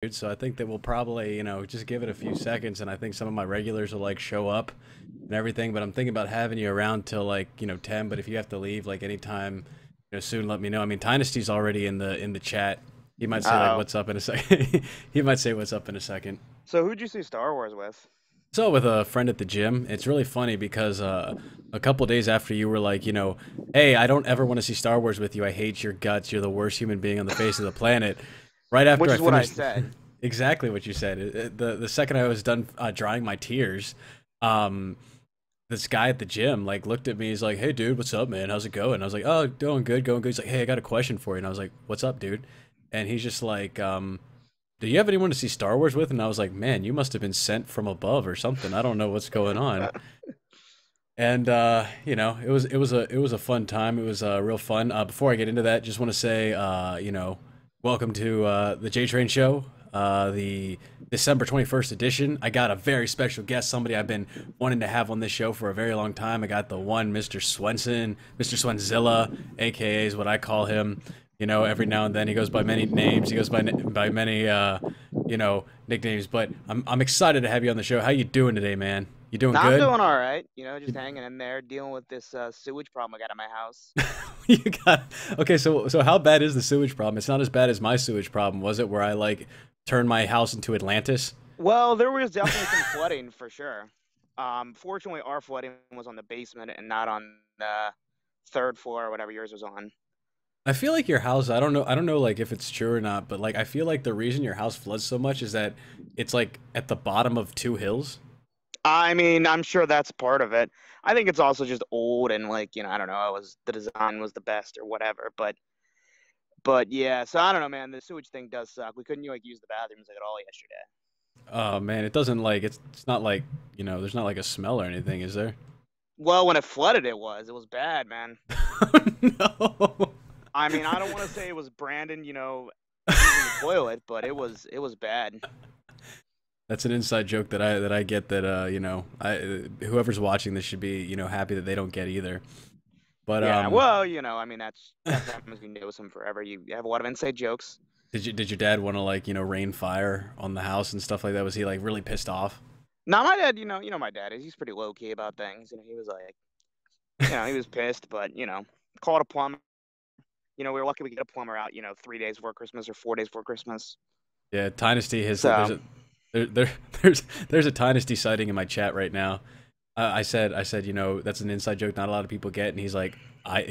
dude. So I think that we'll probably, just give it a few seconds, and I think some of my regulars will like show up and everything. But I'm thinking about having you around till like 10. But if you have to leave like anytime, soon, let me know. I mean, Dynasty's already in the chat. He might say like Oh, what's up in a second. He might say what's up in a second. so who'd you see Star Wars with? So with a friend at the gym, it's really funny because a couple days after you were like, hey, I don't ever want to see Star Wars with you. I hate your guts. You're the worst human being on the face of the planet. Right after Which I is what I finished, said. exactly what you said. The second I was done drying my tears, um, this guy at the gym like looked at me. He's like, "Hey, dude, what's up, man? How's it going?" I was like, "Oh, going good, going good." He's like, "Hey, I got a question for you." And I was like, "What's up, dude?" And he's just like, do you have anyone to see Star Wars with? And I was like, man, you must have been sent from above or something. I don't know what's going on. And it was a fun time. It was real fun. Before I get into that, just want to say, welcome to the Jtrain Show, the December 21st edition. I got a very special guest, somebody I've been wanting to have on this show for a very long time. I got the one, Mr. Swenson, Mr. Swenzilla, aka is what I call him. Every now and then he goes by many names. He goes by many nicknames. But I'm excited to have you on the show. How you doing today, man? You doing Now I'm good? doing all right. Just hanging in there, dealing with this sewage problem I got at my house. You got okay. So how bad is the sewage problem? It's not as bad as my sewage problem, was it? Where I like turned my house into Atlantis. Well, there was definitely some flooding for sure. Fortunately, our flooding was on the basement and not on the third floor or whatever yours was on. I feel like your house. I don't know like if it's true or not, but like I feel like the reason your house floods so much is that it's like at the bottom of two hills. I mean, I'm sure that's part of it. I think it's also just old and like, I don't know, it was the design was the best or whatever. But yeah, so I don't know, man. The sewage thing does suck. We couldn't like use the bathrooms like at all yesterday. Oh man, it doesn't like it's not like there's not like a smell or anything, is there? Well, when it flooded, it was bad, man. No. I mean, I don't want to say it was Brandon, using the toilet, but it was bad. That's an inside joke that I get that I whoever's watching this should be happy that they don't get either. But Yeah, well, I mean that's happens when you know some forever. You have a lot of inside jokes. did your dad want to like rain fire on the house and stuff like that? Was he like really pissed off? Now my dad, my dad is he's pretty low key about things. He was like, he was pissed, but called a plumber. We were lucky we get a plumber out, 3 days before Christmas or 4 days before Christmas. Yeah, Dynasty has there's So a there's a Dynasty sighting in my chat right now. I said that's an inside joke not a lot of people get, and he's like I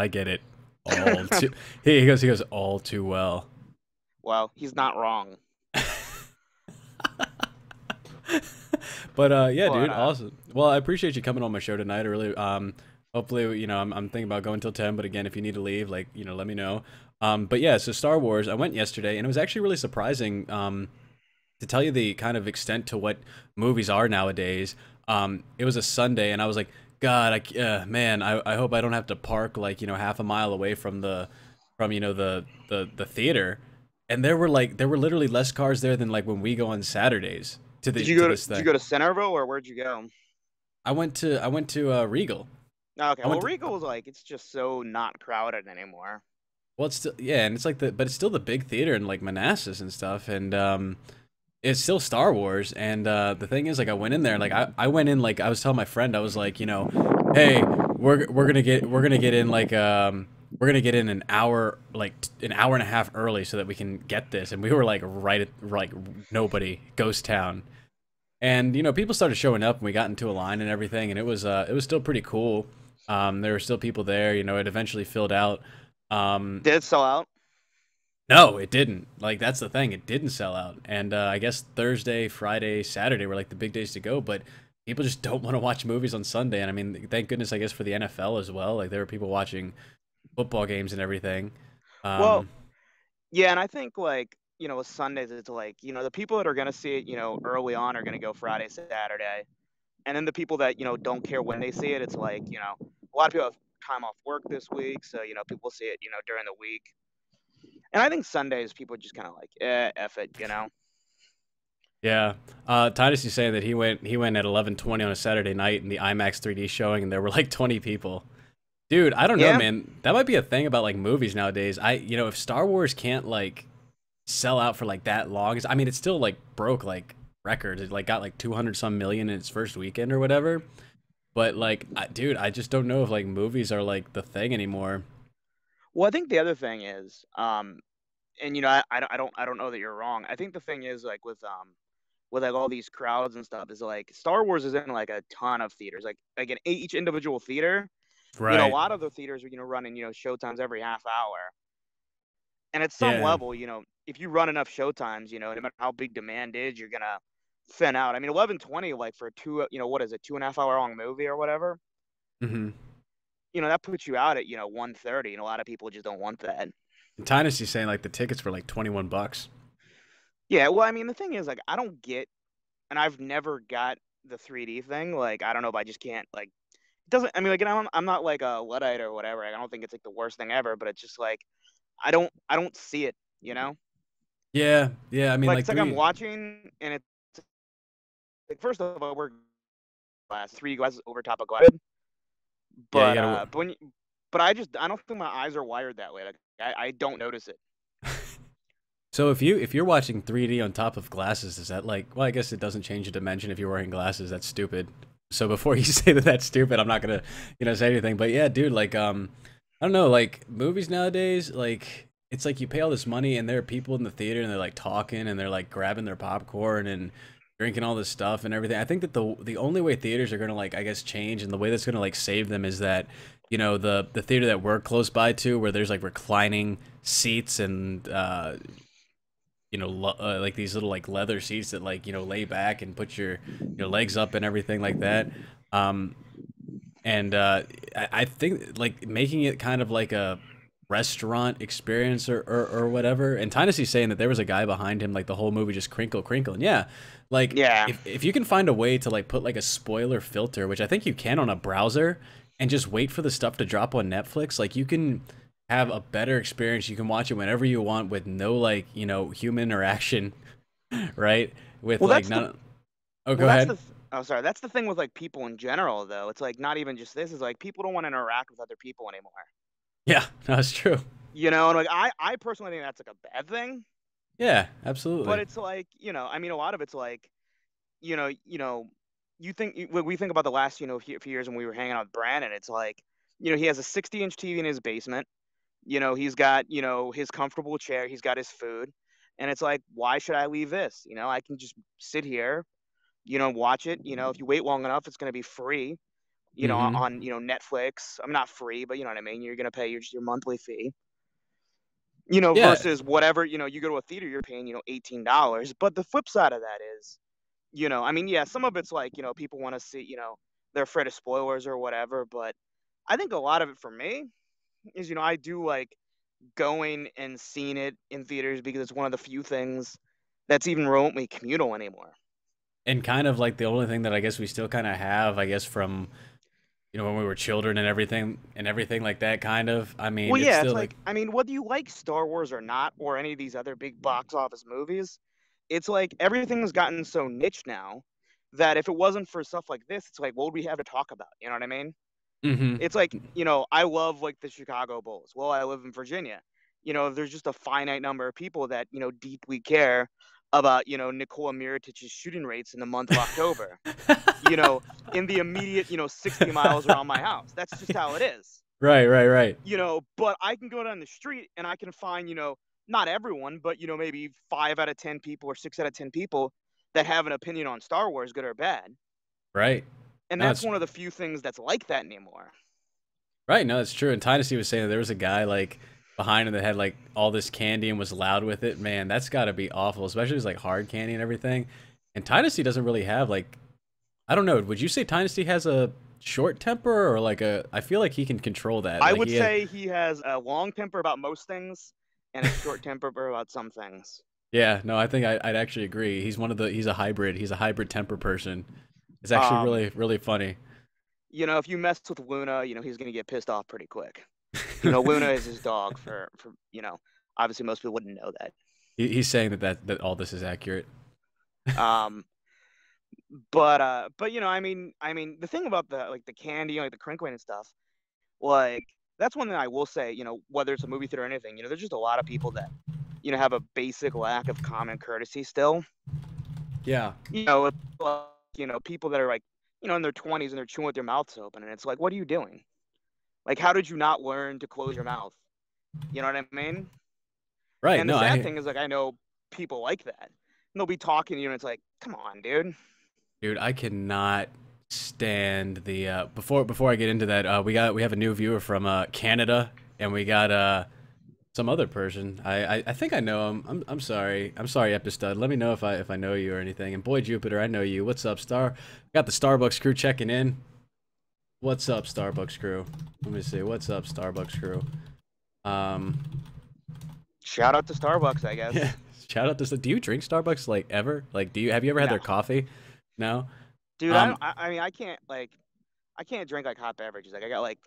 get it all too. He goes all too well. well, he's not wrong. But yeah, But dude, awesome. Well, I appreciate you coming on my show tonight. I really hopefully I'm thinking about going till 10, but again, if you need to leave, like let me know. But yeah, so Star Wars, I went yesterday, and it was actually really surprising. To tell you the kind of extent to what movies are nowadays, it was a Sunday, and I was like, God, man, I hope I don't have to park like half a mile away from the theater. And there were literally less cars there than like when we go on Saturdays to did the you to go to this did you thing. go to Centerville or where'd you go? I went to Regal. Okay, I well went to Rico was like it's just so not crowded anymore. well, it's still yeah, and it's like but it's still the big theater in like Manassas and stuff, and it's still Star Wars. And the thing is, like, I went in there, like, I went in, like, I was telling my friend, I was like, hey, we're gonna get in like we're gonna get in an hour, like an hour and a half early so that we can get this. And we were like right at like nobody, ghost town. And people started showing up, and we got into a line and everything, and it was still pretty cool. There were still people there. It eventually filled out. Um, Did it sell out? no, it didn't. Like that's the thing. It didn't sell out. And I guess Thursday, Friday, Saturday were like the big days to go, but people just don't want to watch movies on Sunday. And I mean, thank goodness I guess for the NFL as well. Like there were people watching football games and everything. Well, Um yeah, and I think like, with Sundays it's like, the people that are gonna see it, early on are gonna go Friday, Saturday. And then the people that, don't care when they see it, it's like, a lot of people have time off work this week, so people see it, during the week. And I think Sundays people are just kind of like, F it. yeah. Titus is saying that he went at 11:20 on a Saturday night in the IMAX 3D showing, and there were like 20 people. Dude, I don't know, Yeah, man. That might be a thing about like movies nowadays. If Star Wars can't like sell out for like that long. I mean, it still like broke like records. It like got like 200 some million in its first weekend or whatever. But like, dude, I just don't know if like movies are like the thing anymore. Well, I think the other thing is, and I don't know that you're wrong. I think the thing is like with like all these crowds and stuff is like Star Wars is in like a ton of theaters, like in each individual theater. A Right. lot of the theaters are running showtimes every half hour, and at some Yeah. level, if you run enough showtimes, no matter how big demand is, you're gonna thin out. I mean, 11:20 like for two, what is it, 2.5 hour long movie or whatever. Mm-hmm. That puts you out at 1:30, and a lot of people just don't want that. Tynasty's saying like the tickets were like 21 bucks. Yeah, well, I mean, the thing is, like, I don't get, and I've never got the 3D thing. Like, I don't know if I just can't, like, it doesn't, I mean, like, I'm not like a Luddite or whatever. Like, I don't think it's like the worst thing ever, but it's just like, I don't see it, you know? Yeah, yeah. I mean, Like, like it's like I'm three. watching, and it's like, first of all, we're glass, 3 glasses over top of glass. Yeah, you But, gotta. I don't think my eyes are wired that way. Like, I don't notice it. So if you're watching 3D on top of glasses, is that like? Well, I guess it doesn't change the dimension if you're wearing glasses. That's stupid. So before you say that that's stupid, I'm not gonna say anything. But yeah, dude, like I don't know, like movies nowadays, like it's like you pay all this money and there are people in the theater and they're like talking and they're like grabbing their popcorn and drinking all this stuff and everything. I think that the only way theaters are gonna like I guess change and the way that's gonna like save them is that the theater that we're close by to where there's like reclining seats and like these little like leather seats that like lay back and put your legs up and everything like that. Um, and I think like making it kind of like a restaurant experience or whatever. And Tynesy's saying that there was a guy behind him like the whole movie just crinkle crinkle. And yeah, like Yeah. if you can find a way to like put like a spoiler filter, which I think you can on a browser, and just wait for the stuff to drop on Netflix, like you can have a better experience. You can watch it whenever you want with no like human interaction, right? With Well, like that's the none. Oh, Well, go ahead. oh, sorry. That's the thing with like people in general, though. It's like not even just this. Is like people don't want to interact with other people anymore. Yeah, that's true. And like I personally think that's like a bad thing. Yeah, But absolutely. it's like I mean, a lot of it's like you know, you know, when we think about the last few years when we were hanging out with Brandon. It's like he has a 60-inch TV in his basement. He's got his comfortable chair. He's got his food, and it's like, why should I leave this? I can just sit here, watch it. If you wait long enough, it's going to be free, Mm-hmm. on, Netflix. I'm not free, but you know what I mean? You're going to pay your monthly fee, Yeah, versus whatever, you go to a theater, you're paying, $18. But the flip side of that is, I mean, yeah, some of it's like, people want to see, they're afraid of spoilers or whatever. But I think a lot of it for me is, I do like going and seeing it in theaters because it's one of the few things that's even remotely communal anymore. and kind of like the only thing that I guess we still kind of have, I guess from when we were children and everything like that. Kind of. I mean, Well, it's yeah, it's still like, like. I mean, whether you like Star Wars or not, or any of these other big box office movies, it's like everything's gotten so niche now that if it wasn't for stuff like this, it's like, what would we have to talk about? You know what I mean? Mm-hmm. It's like, I love like the Chicago Bulls. Well, I live in Virginia. There's just a finite number of people that, deeply care about, Nikola Mirotic's shooting rates in the month of October, you know, in the immediate, 60 miles around my house. That's just how it is. Right, right, right, But I can go down the street and I can find, not everyone, but, maybe 5 out of 10 people or 6 out of 10 people that have an opinion on Star Wars, good or bad. right. And No, that's it's one of the few things that's like that anymore. right. No, it's true. And Tynasty was saying that there was a guy like behind him that had like all this candy and was loud with it. Man, that's got to be awful, especially if it's like hard candy and everything. And Tynasty doesn't really have like I don't know. Would you say Dynasty has a short temper or like a? I feel like he can control that. I Like would he has. say he has a long temper about most things and a short temper about some things. Yeah, no, I think I'd actually agree. He's one of the. He's a hybrid. He's a hybrid temper person. It's actually Um, really really funny. if you mess with Luna, he's gonna get pissed off pretty quick. Luna is his dog for obviously most people wouldn't know that. He's saying that all this is accurate. Um, but I mean the thing about the like the candy, like the crinkling and stuff, like that's one thing I will say, whether it's a movie theater or anything, there's just a lot of people that, have a basic lack of common courtesy still. Yeah. It's like, people that are like, in their 20s and they're chewing with their mouths open, and it's like, what are you doing? Like, how did you not learn to close your mouth? You know what I mean? Right. And the No, sad thing is, like, I know people like that. And they'll be talking to you, and it's like, come on, dude. dude, I cannot stand the before I get into that, we have a new viewer from Canada, and we got some other person. I think I know him. I'm sorry. I'm sorry, Epistud. Let me know if I know you or anything. And boy Jupiter, I know you. What's up, Star? Got the Starbucks crew checking in. What's up, Starbucks crew? Let me see. What's up, Starbucks crew? Shout out to Starbucks, I guess. Yeah. Shout out to. Do you drink Starbucks like ever? Like, have you ever had No. their coffee? No. Dude, I mean, I can't drink like hot beverages. Like, I got like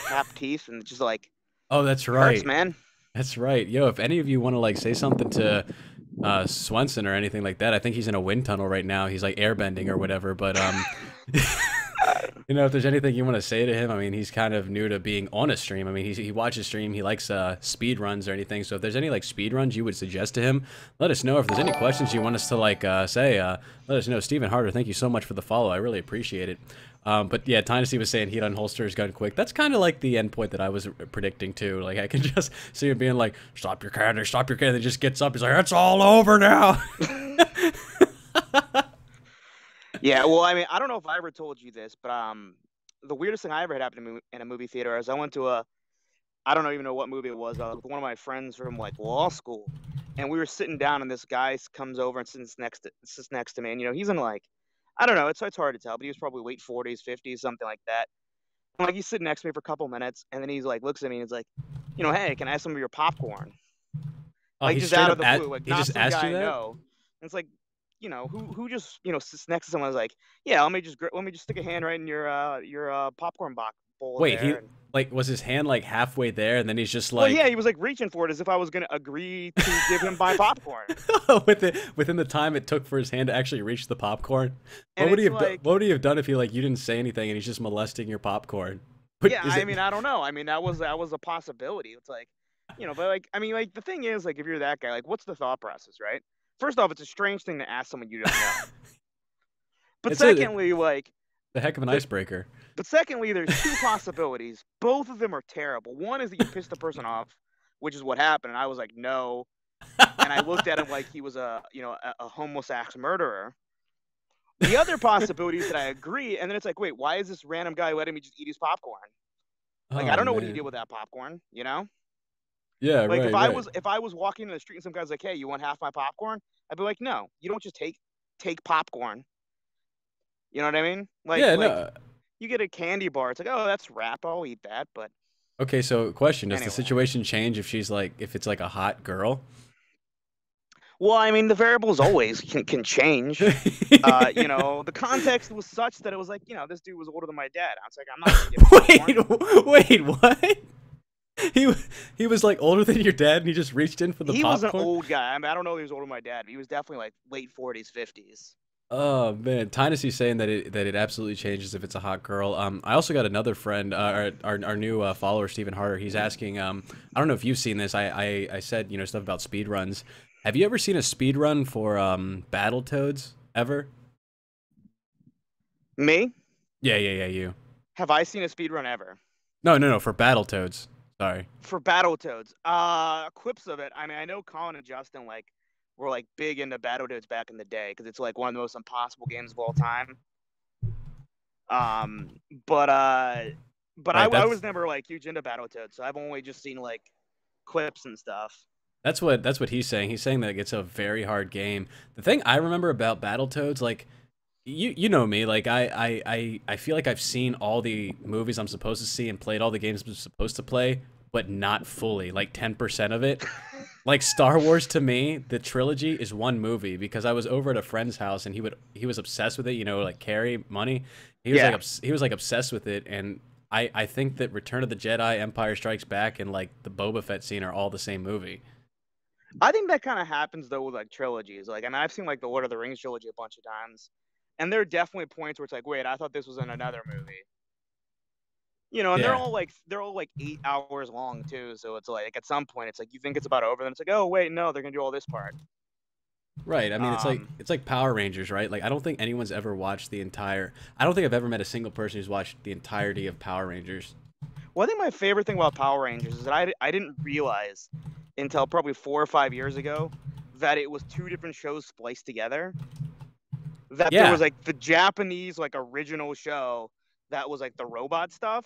capped teeth, and just like, oh, that's right. hurts, man. That's right. Yo, if any of you want to like say something to Swenson or anything like that, I think he's in a wind tunnel right now. He's like airbending or whatever. But if there's anything you want to say to him, I mean, he's kind of new to being on a stream. I mean, he watches stream. He likes speed runs or anything. So if there's any like speed runs you would suggest to him, let us know. If there's any questions you want us to like say, let us know. Stephen Harder, thank you so much for the follow. I really appreciate it. But yeah, Dynasty was saying he'd unholster his gun quick. That's kind of like the end point that I was predicting too. Like, I can just see him being like, stop your cannon, stop your cannon. He just gets up. He's like, it's all over now. Yeah, well, I mean, I don't know if I ever told you this, but the weirdest thing I ever had happen in a movie theater is I went to I don't even know what movie it was. I was with one of my friends from like law school, and we were sitting down, and this guy comes over and sits next to me, and he's in like, I don't know, it's hard to tell, but he was probably late 40s, 50s, something like that. And like, he's sitting next to me for a couple minutes, and then he's like, looks at me and he's like, hey, can I have some of your popcorn? Oh, Like, he just out of the straight up blue, like, he not just some asked guy you I that? know. And it's like, who just sits next to someone is like, yeah, let me just stick a hand right in your popcorn bowl Wait, he there. like was his hand like halfway there, and then he's just Well, like, yeah, he was like reaching for it as if I was gonna agree to give him my popcorn. within the time it took for his hand to actually reach the popcorn. And What would he have like, what would he have done if he like you didn't say anything and he's just molesting your popcorn? But yeah, I mean, I don't know. I mean, that was a possibility. It's like, but like, I mean, like, the thing is, like, if you're that guy, like, what's the thought process, right? First off, it's a strange thing to ask someone you don't know. But secondly, like, the heck of an icebreaker. But secondly, there's two possibilities. Both of them are terrible. One is that you pissed the person off, which is what happened. And I was like, no. And I looked at him like he was a homeless axe murderer. The other possibility is that I agree. And then it's like, wait, why is this random guy letting me just eat his popcorn? Like, I don't know what he did with that popcorn, Yeah, like, right. if I was walking in the street and some guy's like, hey, you want half my popcorn? I'd be like, no, you don't just take popcorn. You know what I mean? Like, yeah, like, no. you get a candy bar. It's like, oh, that's rap. I'll eat that. But Okay, so question: does the anyway. situation change if if it's like a hot girl? Well, I mean, the variables always can change. The context was such that it was like, this dude was older than my dad. I was like, I'm not gonna wait, what? He was like older than your dad, and he just reached in for the popcorn? He was an old guy. I mean, I don't know if he was older than my dad, but he was definitely like late 40s, 50s. Oh man, Tynacy's saying that it absolutely changes if it's a hot girl. I also got another friend, our new follower Stephen Harder. He's asking, I don't know if you've seen this. I said stuff about speed runs. Have you ever seen a speed run for Battletoads ever? Me? Yeah, you. Have I seen a speed run ever? No, for Battletoads. Sorry. For Battletoads, clips of it. I mean, I know Colin and Justin were like big into Battletoads back in the day because it's like one of the most impossible games of all time. But right, I was never like huge into Battletoads, so I've only just seen like clips and stuff. That's what he's saying. He's saying that it's a very hard game. The thing I remember about Battletoads, like you know me, like I feel like I've seen all the movies I'm supposed to see and played all the games I'm supposed to play, but not fully, like 10% of it. Like Star Wars to me, the trilogy is one movie because I was over at a friend's house and he was obsessed with it, like Carrie Money. He was like obsessed with it, and I think that Return of the Jedi, Empire Strikes Back, and like the Boba Fett scene are all the same movie. I think that kind of happens though with like trilogies. Like, I mean, I've seen like the Lord of the Rings trilogy a bunch of times, and there are definitely points where it's like, wait, I thought this was in another movie. You know, and Yeah. they're all like 8 hours long too. So it's like at some point it's like you think it's about over, then it's like, oh wait, no, they're gonna do all this part. Right. I mean, Um, it's like Power Rangers, right? Like I don't think anyone's ever watched the entire. I don't think I've ever met a single person who's watched the entirety of Power Rangers. well, I think my favorite thing about Power Rangers is that I didn't realize until probably 4 or 5 years ago that it was two different shows spliced together. That there Yeah. was like the Japanese like original show that was like the robot stuff,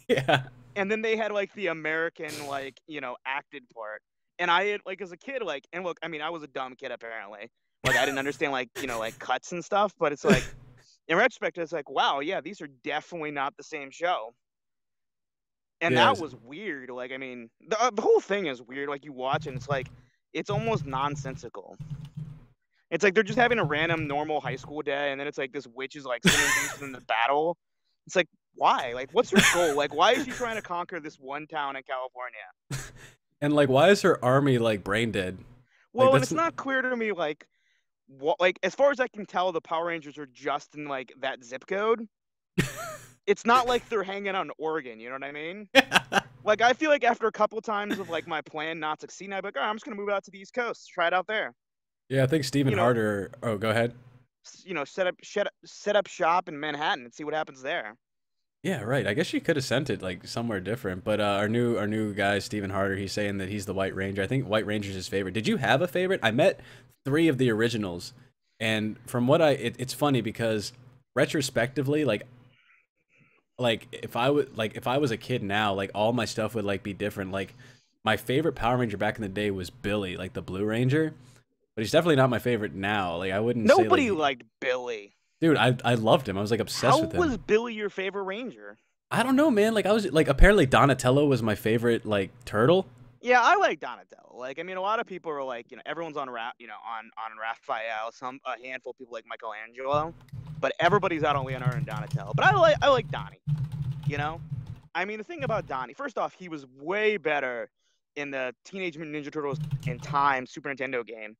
Yeah. and then they had like the American like acted part. And I had like as a kid like, and look, I mean I was a dumb kid apparently. Like I didn't understand like like cuts and stuff, but it's like in retrospect it's like wow, yeah, these are definitely not the same show. And Yeah. that was weird. Like I mean the whole thing is weird. Like you watch and it's like it's almost nonsensical. It's like they're just having a random normal high school day, and then it's like this witch is like sending things in the battle. It's like, why? Like, what's her goal? Like, why is she trying to conquer this one town in California? And like, why is her army like brain dead? Like Well, and that's it's not clear to me, like, what, like, as far as I can tell, the Power Rangers are just in like that zip code. It's not like they're hanging out in Oregon. You know what I mean? Like, I feel like after a couple times of like my plan not succeeding, I'd be like, all right, I'm just gonna move out to the East Coast, try it out there. Yeah, I think Stephen You know, Harder. Oh, go ahead. set up shop in Manhattan and see what happens there. Yeah, right. I guess you could have sent it like somewhere different. But our new guy, Stephen Harder, he's saying that he's the White Ranger. I think White Ranger's his favorite. Did you have a favorite? I met three of the originals, and from what it's funny because retrospectively, like if I was a kid now, like all my stuff would like be different. Like my favorite Power Ranger back in the day was Billy, like the Blue Ranger. But he's definitely not my favorite now. Like I wouldn't say Nobody like, liked Billy. dude, I loved him. I was like How obsessed with him. was Billy your favorite Ranger? I don't know, man. Like I was like apparently Donatello was my favorite like turtle. Yeah, I like Donatello. Like, I mean, a lot of people are like, everyone's on on Raphael. A handful of people like Michelangelo, but everybody's out on Leonardo and Donatello. But I like Donnie. You know, I mean, the thing about Donnie, first off, he was way better in the Teenage Mutant Ninja Turtles in Time Super Nintendo game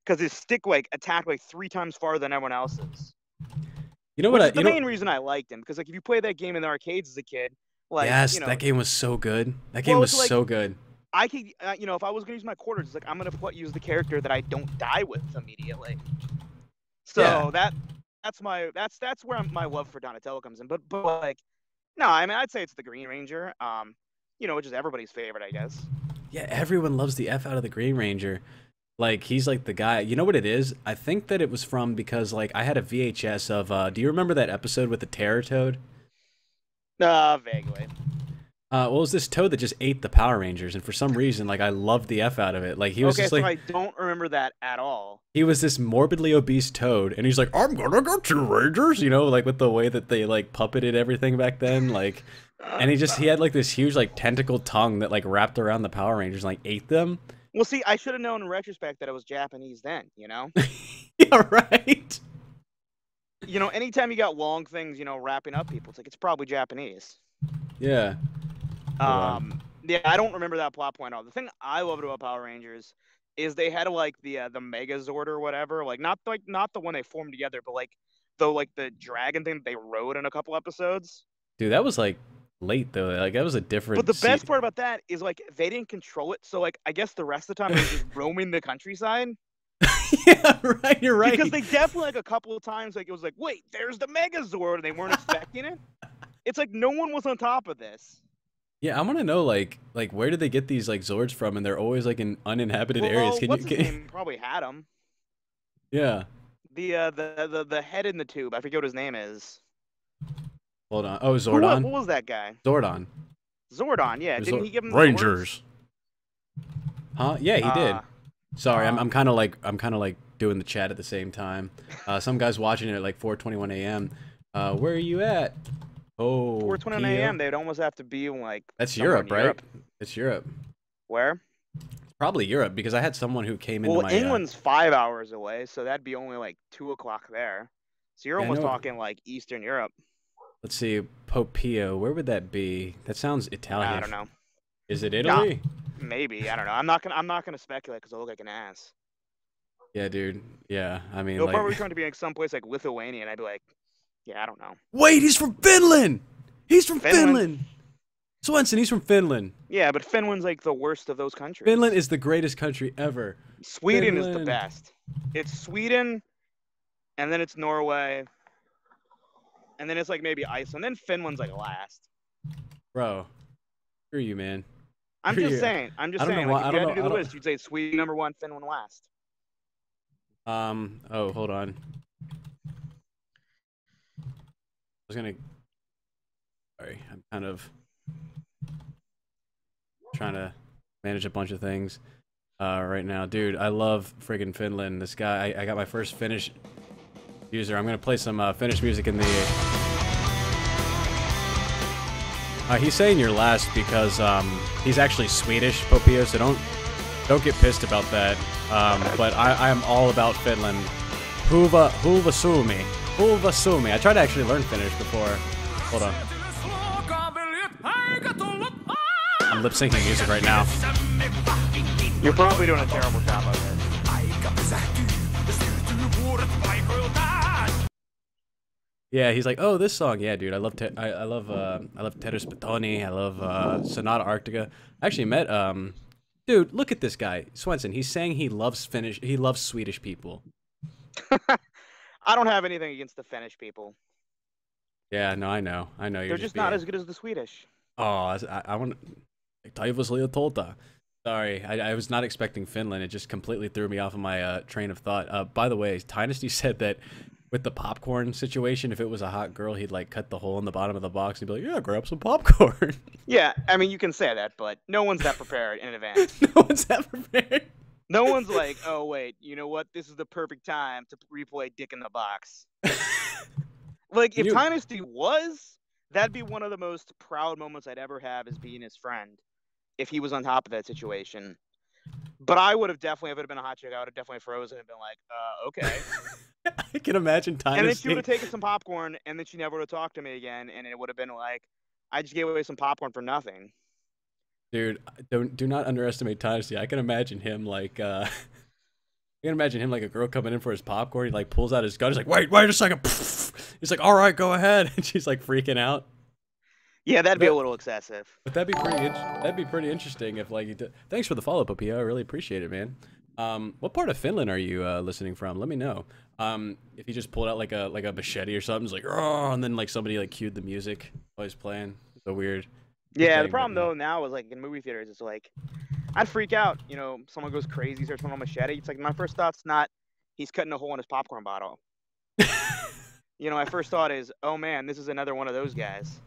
because his stick like attacked like 3 times farther than everyone else's. You know what? Which is the main reason I liked him because like if you play that game in the arcades as a kid, like Yes, that game was so good. That game was like, so good. I could, if I was gonna use my quarters, it's like I'm gonna use the character that I don't die with immediately. So Yeah. that's where my love for Donatello comes in. But like, no, I mean I'd say it's the Green Ranger. Which is everybody's favorite, I guess. Yeah, everyone loves the F out of the Green Ranger. Like he's like the guy. You know what it is? I think that it was from because like I had a VHS of do you remember that episode with the Terror Toad? Vaguely. Well, it was this toad that just ate the Power Rangers, and for some reason, like I loved the F out of it. Like he was Okay, just so like I don't remember that at all. he was this morbidly obese toad, and he's like, "I'm gonna get you, Rangers," like with the way that they like puppeted everything back then, like, and he had like this huge like tentacle tongue that like wrapped around the Power Rangers and like ate them. Well, see, I should have known in retrospect that it was Japanese then. Yeah, right. Anytime you got long things, wrapping up people, it's like it's probably Japanese. Yeah. Yeah, I don't remember that plot point at all. The thing I loved about Power Rangers is they had like the Megazord or whatever, like not the one they formed together, but like the dragon thing they rode in a couple episodes. Dude, that was like late though. Like that was a different. But the best part about that is like they didn't control it, so like I guess the rest of the time they were just roaming the countryside. Yeah, right. You're right. Because they definitely like a couple of times like it was like, wait, there's the Megazord, and they weren't expecting it. It's like no one was on top of this. Yeah, I want to know like where did they get these like Zords from? And they're always like in uninhabited areas. What's his name? Probably had them. Yeah. The head in the tube. I forget what his name is. Hold on. Oh, Zordon. What was that guy? Zordon. Zordon. Yeah. Didn't he give him Rangers? Huh? Yeah, he did. Sorry, um, I'm kind of like doing the chat at the same time. Some guys watching it at like 4:21 a.m. Where are you at? Oh, 4:21 a.m. They'd almost have to be like. That's Europe, right? Europe. It's Europe. Where? It's probably Europe because I had someone who came into my. Well, England's 5 hours away, so that'd be only like 2 o'clock there. So you're almost talking like Eastern Europe. Let's see, Popio. Where would that be? That sounds Italian. I don't know. Is it Italy? No, maybe. I don't know. I'm not gonna speculate because I look like an ass. Yeah, dude. Yeah, I mean, You'll like... probably trying to be like someplace like Lithuania, and I'd be like, yeah, I don't know. Wait, he's from Finland. He's from Finland. Swenson, he's from Finland. Yeah, but Finland's like the worst of those countries. Finland is the greatest country ever. Sweden is the best. It's Sweden, and then it's Norway, and then it's like maybe Iceland. Then Finland's like last. Bro, screw you, man. I'm just saying. Like, if you had to do the list, you'd say Sweden number 1, Finland last. Oh, hold on. Sorry, I'm kind of trying to manage a bunch of things right now. Dude, I love friggin' Finland. This guy, I got my first Finnish user. I'm gonna play some Finnish music in the... he's saying you're last because he's actually Swedish, Popio, so don't get pissed about that. But I am all about Finland. Huva Sumi. Huva Sumi. I tried to actually learn Finnish before. Hold on. I'm lip syncing music right now. You're probably doing a terrible job of it. Yeah, he's like, oh, this song, yeah, dude. I love Terus Betoni. I love Sonata Arctica. I actually met dude, look at this guy, Swenson. He's saying he loves Swedish people. I don't have anything against the Finnish people. Yeah, no, I know. They're just not as good as the Swedish. Oh, I want. Sorry, I was not expecting Finland. It just completely threw me off of my train of thought. By the way, Dynasty said that with the popcorn situation, if it was a hot girl, he'd like cut the hole in the bottom of the box and be like, "Yeah, grab some popcorn." Yeah, I mean, you can say that, but no one's that prepared in advance. No one's that prepared. No one's like, "Oh wait, you know what? This is the perfect time to replay Dick in the Box." Like, if Dynasty was, that'd be one of the most proud moments I'd ever have as being his friend. If he was on top of that situation. But I would have definitely, if it had been a hot chick, I would have definitely frozen and been like, okay. I can imagine Dynasty. And then she would have taken some popcorn, and then she never would have talked to me again, and it would have been like, I just gave away some popcorn for nothing. Dude, do not underestimate Dynasty. I can imagine him like, I can imagine him like a girl coming in for his popcorn. He like pulls out his gun. He's like, wait a second. He's like, all right, go ahead. And she's like freaking out. Yeah, that'd be a little excessive. But that'd be pretty interesting if like you did. Thanks for the follow, Popio. I really appreciate it, man. What part of Finland are you listening from? Let me know. If you just pulled out like a machete or something, it's like, oh, and then like somebody like cued the music while he's playing. So weird. Yeah, the problem though now is like in movie theaters, it's like I'd freak out. You know, someone goes crazy, starts pulling a machete. It's like my first thought's not he's cutting a hole in his popcorn bottle. You know, my first thought is, oh man, this is another one of those guys.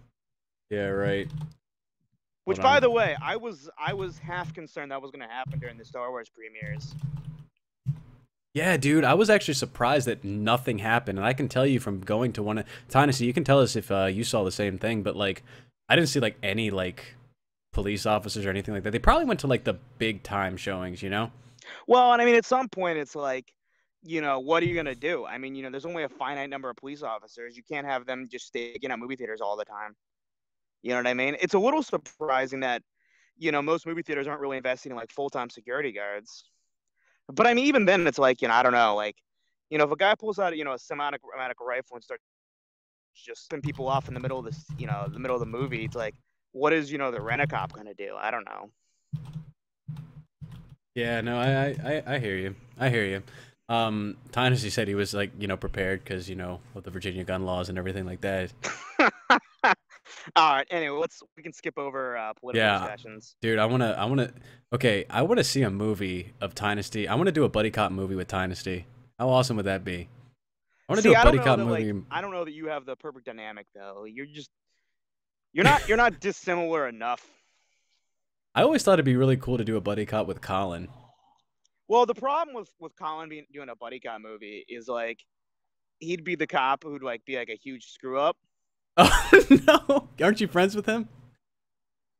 Yeah, right. Which, by the way, I was half concerned that was going to happen during the Star Wars premieres. Yeah, dude, I was actually surprised that nothing happened, and I can tell you from going to one of Dynasty, you can tell us if you saw the same thing, but like, I didn't see like any like police officers or anything like that. They probably went to like the big time showings, you know? Well, and I mean, at some point, it's like, you know, what are you going to do? I mean, you know, there's only a finite number of police officers. You can't have them just staking at movie theaters all the time. You know what I mean? It's a little surprising that, you know, most movie theaters aren't really investing in like full-time security guards. But I mean, even then, it's like, you know, I don't know, like, you know, if a guy pulls out, you know, a semi-automatic rifle and starts just spin people off in the middle of this, you know, the middle of the movie, it's like, what is, you know, the rent-a-cop going to do? I don't know. Yeah, no, I hear you. I hear you. Dynasty said he was like, you know, prepared because, you know, with the Virginia gun laws and everything like that. All right. Anyway, we can skip over political discussions. Dude, I want to see a movie of Dynasty. I want to do a buddy cop movie with Dynasty. How awesome would that be? I want to do a buddy cop movie. Like, I don't know that you have the perfect dynamic though. You're not dissimilar enough. I always thought it'd be really cool to do a buddy cop with Colin. Well, the problem with Colin doing a buddy cop movie is like he'd be the cop who'd like be like a huge screw up. Oh no! Aren't you friends with him?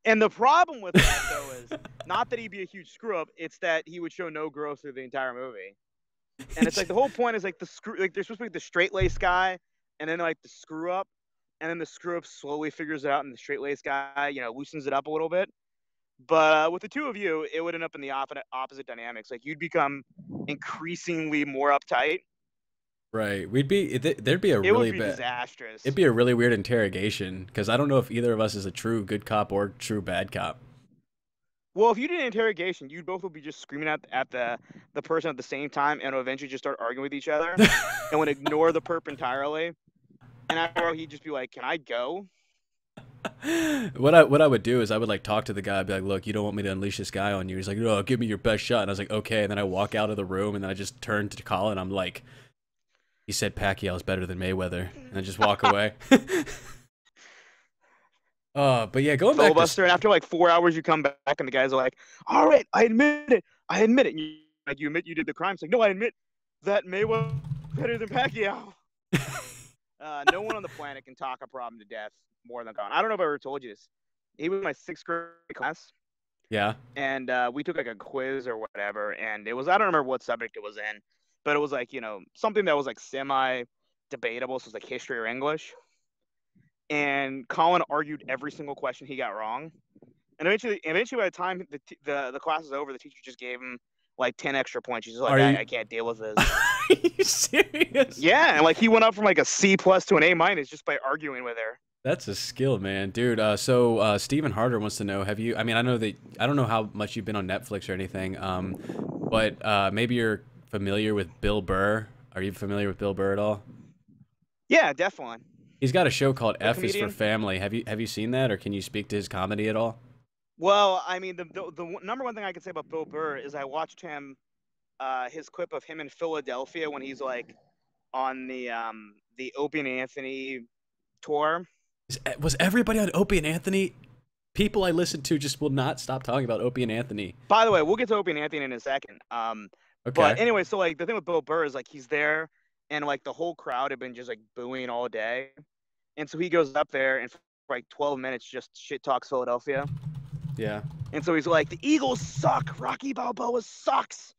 And the problem with that though is not that he'd be a huge screw up; it's that he would show no growth through the entire movie. And it's like the whole point is like they're supposed to be the straight laced guy, and then like the screw up, and then the screw up slowly figures it out, and the straight laced guy, you know, loosens it up a little bit. But with the two of you, it would end up in the opposite dynamics. Like you'd become increasingly more uptight, Right. There'd be a It would really be bad. It'd disastrous. be a really weird interrogation because I don't know if either of us is a true good cop or true bad cop. Well, if you did an interrogation, you both would be just screaming at the person at the same time, and would eventually just start arguing with each other, and would ignore the perp entirely. And after a while, he'd just be like, "Can I go?" What I would do is I would like talk to the guy, I'd be like, look, you don't want me to unleash this guy on you. He's like, no, give me your best shot. And I was like, okay. And then I walk out of the room and then I just turn to Colin. I'm like, he said Pacquiao's better than Mayweather, and I just walk away. But yeah, going back to Filibuster, and after like 4 hours, you come back, and the guys are like, "All right, I admit it. I admit it." And you admit you did the crime. It's like, no, I admit that Mayweather better than Pacquiao. No one on the planet can talk a problem to death more than Colin. I don't know if I ever told you this. He was in my 6th grade class, yeah, and we took like a quiz or whatever, and it was, I don't remember what subject it was in, but it was like, something that was like semi debatable, so it was like history or English. And Colin argued every single question he got wrong. And eventually, by the time the class is over, the teacher just gave him like 10 extra points. She's like, are you I can't deal with this. are you serious? Yeah, and like he went up from like a C+ to an A- just by arguing with her. That's a skill, man, dude. So Stephen Harder wants to know: have you? I mean, I don't know how much you've been on Netflix or anything, but maybe you're familiar with Bill Burr. Are you familiar with Bill Burr at all? Yeah, definitely. He's got a show called The F is for comedian. Family. Have you seen that, or can you speak to his comedy at all? Well, I mean, the number one thing I can say about Bill Burr is I watched his clip of him in Philadelphia when he's like on the Opie and Anthony tour. Was everybody on Opie and Anthony? People I listen to just will not stop talking about Opie and Anthony. By the way, we'll get to Opie and Anthony in a second. But Okay. anyway, so like the thing with Bill Burr is like he's there, and like the whole crowd had been just like booing all day, and so he goes up there and for like 12 minutes just shit talks Philadelphia. Yeah. And so he's like, the Eagles suck, Rocky Balboa sucks,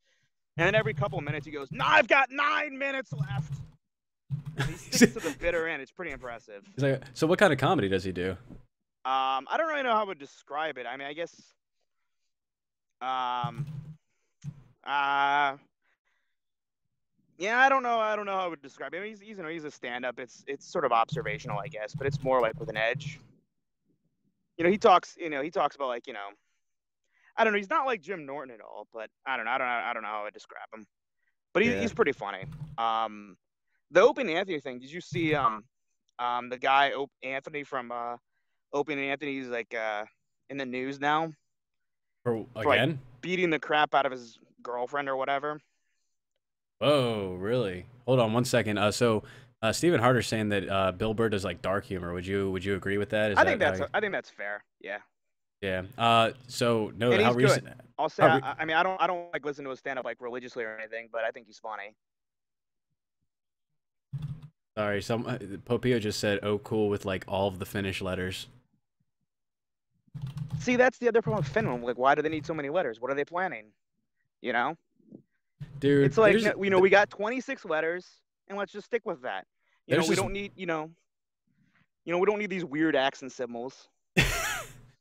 and then every couple of minutes he goes, "No, I've got 9 minutes left." And he sticks to the bitter end. It's pretty impressive. He's like, so what kind of comedy does he do? I don't really know how I would describe it. I mean, I guess um yeah, I don't know. I don't know how I would describe it. I mean, he's a stand-up. It's sort of observational, I guess, but it's more like with an edge. He talks about like, I don't know. He's not like Jim Norton at all, but I don't know. I don't know how I would describe him. But Yeah. he's pretty funny. The Opie and Anthony thing. Did you see the guy Anthony from Opie and Anthony? He's like in the news now For for like again? beating the crap out of his girlfriend or whatever. Whoa, really? Hold on one second. So Stephen Harder's saying that Bill Burr does like dark humor. Would you agree with that? Is I that think how that's you- I think that's fair. Yeah. Yeah. So no, And how he's recent? good. I'll say. How re- I mean, I don't like listen to his stand up like religiously or anything, but I think he's funny. Sorry, some Popio just said, "Oh, cool," with like all of the Finnish letters. See, that's the other problem with Finland. Like, why do they need so many letters? What are they planning? You know, Dude, it's like we got 26 letters, and let's just stick with that. There's We this- don't need we don't need these weird accent symbols.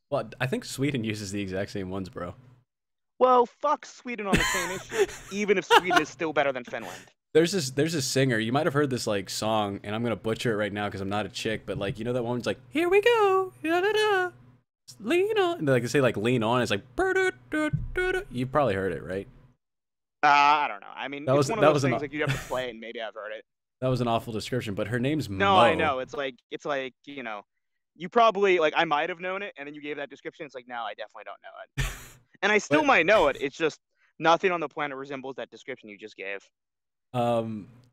Well, I think Sweden uses the exact same ones, bro. Well, fuck Sweden on the same issue, even if Sweden is still better than Finland. There's a singer. You might have heard this like song, and I'm gonna butcher it right now because I'm not a chick. But like, that one's like, "Here we go, da da da, lean on." And like they say like "lean on." It's like, "Brr-do-do-do-do." You've probably heard it, right? I don't know. I mean, it's one of those things like you'd have to play it, and maybe I've heard it. That was an awful description, but her name's No, Mo. I know. It's like you probably like I might have known it, and then you gave that description. It's like, no, I definitely don't know it, and I still But- might know it. It's just nothing on the planet resembles that description you just gave.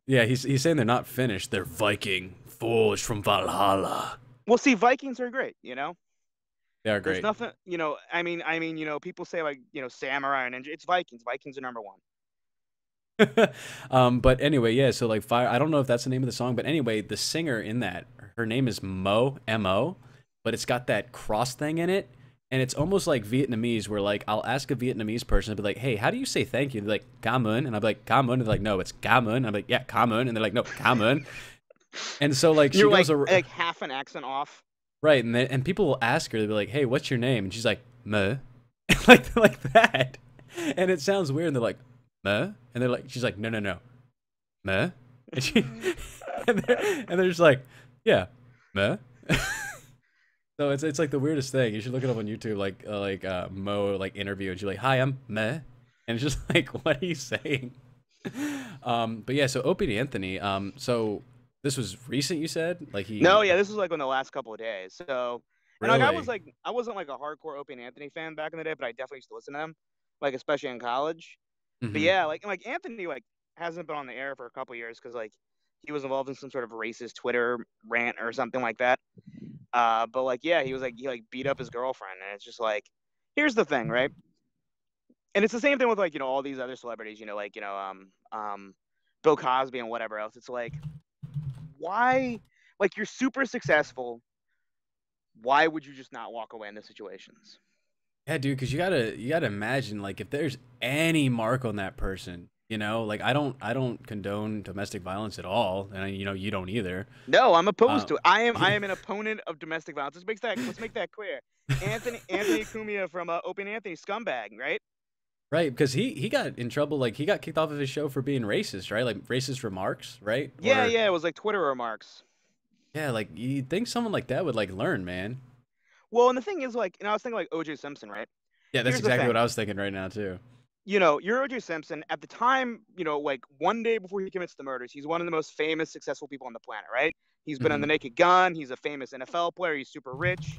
Yeah, he's saying they're not Finnish. They're Viking, forged from Valhalla. Well, see, Vikings are great. They are There's great. nothing. I mean, people say like samurai and ninja. It's Vikings. Vikings are number one. But anyway, yeah. So like fire. I don't know if that's the name of the song, but anyway, the singer in that, her name is Mo, M-O, but it's got that cross thing in it, and it's almost like Vietnamese, where like I'll ask a Vietnamese person, I'll be like, "Hey, how do you say thank you?" They're like, "Cảm ơn," and I'll be like, "Cảm ơn," and they're like, "No, it's Cảm ơn." And I'm like, "Yeah, Cảm ơn," and they're like, "No, Cảm ơn." And so like she You're goes like half an accent off. right, and people will ask her, they'll be like, "Hey, what's your name?" And she's like, "Mo," like that, and it sounds weird. And they're like, "Mo," and they're like, she's like, "No, no, no, Mo," And she, and they're just like, yeah, meh. So it's like the weirdest thing. You should look it up on YouTube, Mo like interview, and she's like, "Hi, I'm meh," and it's just like, what are you saying? But yeah, so Opie Anthony. So this was recent, you said? Like No, he yeah, this was like in the last couple of days. So, and like really? I wasn't like a hardcore Opie and Anthony fan back in the day, but I definitely used to listen to them, like especially in college. But Hmm. yeah, like Anthony like hasn't been on the air for a couple of years because like he was involved in some sort of racist Twitter rant or something like that. But like yeah, he like beat up his girlfriend, and it's just like, here's the thing, right? And it's the same thing with like all these other celebrities, Bill Cosby and whatever else. It's like, why? Like you're super successful. Why would you just not walk away in those situations? Yeah, dude, because you gotta imagine like if there's any mark on that person, like I don't condone domestic violence at all, and you don't either. No, I'm opposed Uh, to it. I am an opponent of domestic violence. Let's make that clear. Anthony Cumia from Opie and Anthony scumbag, right? right, because he got in trouble, like he got kicked off of his show for being racist, right? Like racist remarks, right? Yeah, Or yeah, it was like Twitter remarks. yeah, like you'd think someone like that would like learn, man. Well, and the thing is, like, I was thinking like O.J. Simpson, right? Yeah, that's Here's the exactly what thing. I was thinking right now too. You're O.J. Simpson. At the time, like one day before he commits the murders, he's one of the most famous, successful people on the planet, right? He's been on Hmm. The Naked Gun. He's a famous NFL player. He's super rich.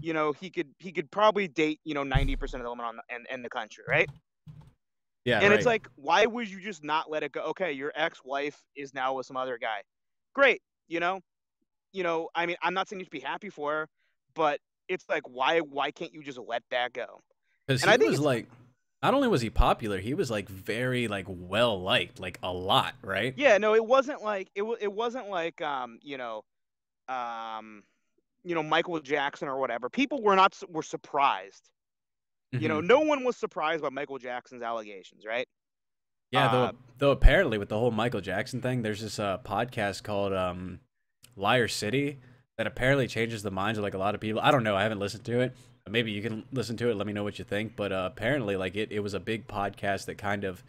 He could probably date 90% of the women in the country, right? Yeah, And it's right. like, why would you just not let it go? Okay, your ex-wife is now with some other guy. Great, I mean, I'm not saying you should be happy for her, but it's like, why can't you just let that go? Because And I he think was it's like, not only was he popular, he was like very like well liked, like a lot, right? yeah, no, it wasn't like it wasn't like um Michael Jackson or whatever. People were surprised. Hmm. No one was surprised by Michael Jackson's allegations, right? Yeah, Uh, though apparently with the whole Michael Jackson thing, there's this podcast called Liar City that apparently changes the minds of like a lot of people. I don't know, I haven't listened to it. Maybe you can listen to it. Let me know what you think. But apparently, like it was a big podcast that kind of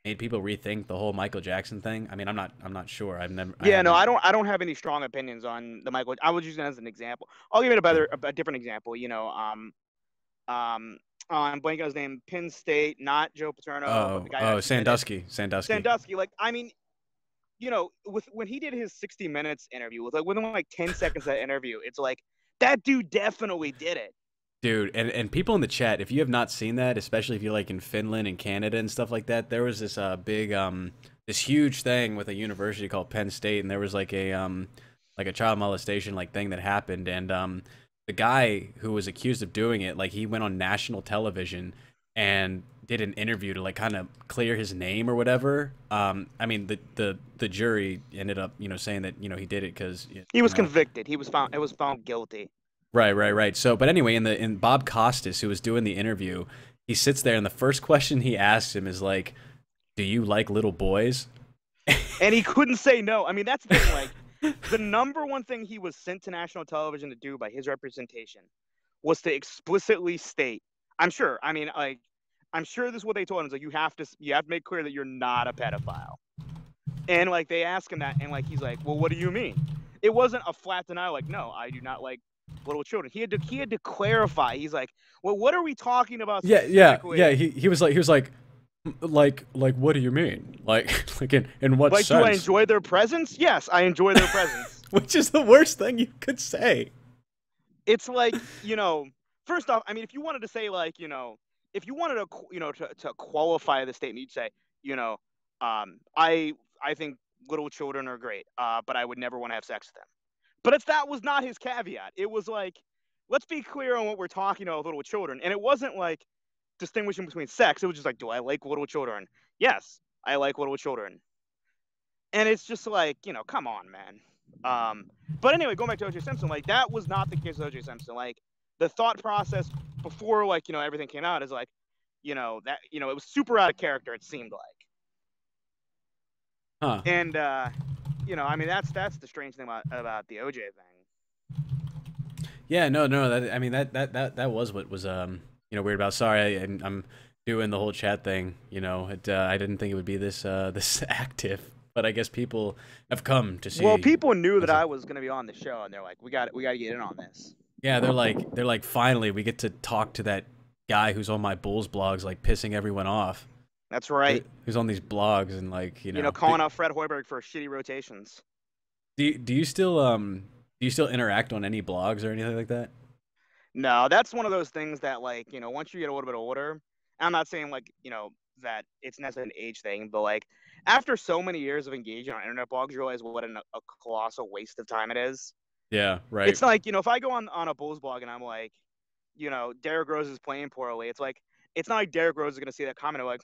made people rethink the whole Michael Jackson thing. I mean, I'm not sure. I yeah, no, haven't. I don't have any strong opinions on the Michael. I was using it as an example. I'll give it a different example. Um, I'm blanking on his name. Penn State, not Joe Paterno, but the Oh, guy who oh, actually did it. Sandusky. Sandusky. Like, I mean, with when he did his 60 Minutes interview, within like 10 seconds of that interview, it's like that dude definitely did it. Dude, and people in the chat, if you have not seen that, especially if you're like in Finland and Canada and stuff like that, there was this big this huge thing with a university called Penn State, and there was like a child molestation like thing that happened, and the guy who was accused of doing it, like he went on national television and did an interview to like kind of clear his name or whatever. I mean the jury ended up saying that he did it because He was convicted. It was found guilty. Right, right, right. So, but anyway, in Bob Costas, who was doing the interview, he sits there, and the first question he asks him is like, "Do you like little boys?" And he couldn't say no. I mean, that's the thing. Like, the number one thing he was sent to national television to do by his representation was to explicitly state. I'm sure. I mean, like, I'm sure this is what they told him. It's like you have to make clear that you're not a pedophile. And like they ask him that, and like he's like, well, what do you mean? It wasn't a flat denial. Like, no, I do not like little children. He had to clarify. He's like, well, what are we talking about Yeah, yeah, yeah. specifically? He was like, what do you mean? Like, like in what Like, do I sense? enjoy their presence? Yes, I enjoy their presence. Which is the worst thing you could say. It's like, first off, I mean, if you wanted to say like, if you wanted to, to qualify the statement, you'd say, you know, I think little children are great, but I would never want to have sex with them. But that was not his caveat. It was like, let's be clear on what we're talking about with little children. And it wasn't like distinguishing between sex. It was just like, do I like little children? Yes, I like little children. And it's just like, come on, man. But anyway, going back to O.J. Simpson, like that was not the case with O.J. Simpson. Like the thought process before, like everything came out is like, that it was super out of character. It seemed like, Huh. and I mean that's the strange thing about the O.J. thing. Yeah, no, no. I mean, that was what was weird about. Sorry, I'm doing the whole chat thing. I didn't think it would be this this active. but I guess people have come to Well, see. people knew that Swenzilla. I was going to be on the show, and they're like, we got to get in on this. Yeah, they're like finally we get to talk to that guy who's on my Bulls blogs, like pissing everyone off. That's right. Who's on these blogs and like You know, calling out Fred Hoiberg for shitty rotations. do you still interact on any blogs or anything like that? No, that's one of those things that, like, you know, once you get a little bit older, I'm not saying, like, you know, that it's necessarily an age thing, but, like, after so many years of engaging on internet blogs, you realize what a colossal waste of time it is. Yeah, right. It's like, you know, if I go on a Bulls blog and I'm like, you know, Derrick Rose is playing poorly, it's like, it's not like Derrick Rose is going to see that comment and like,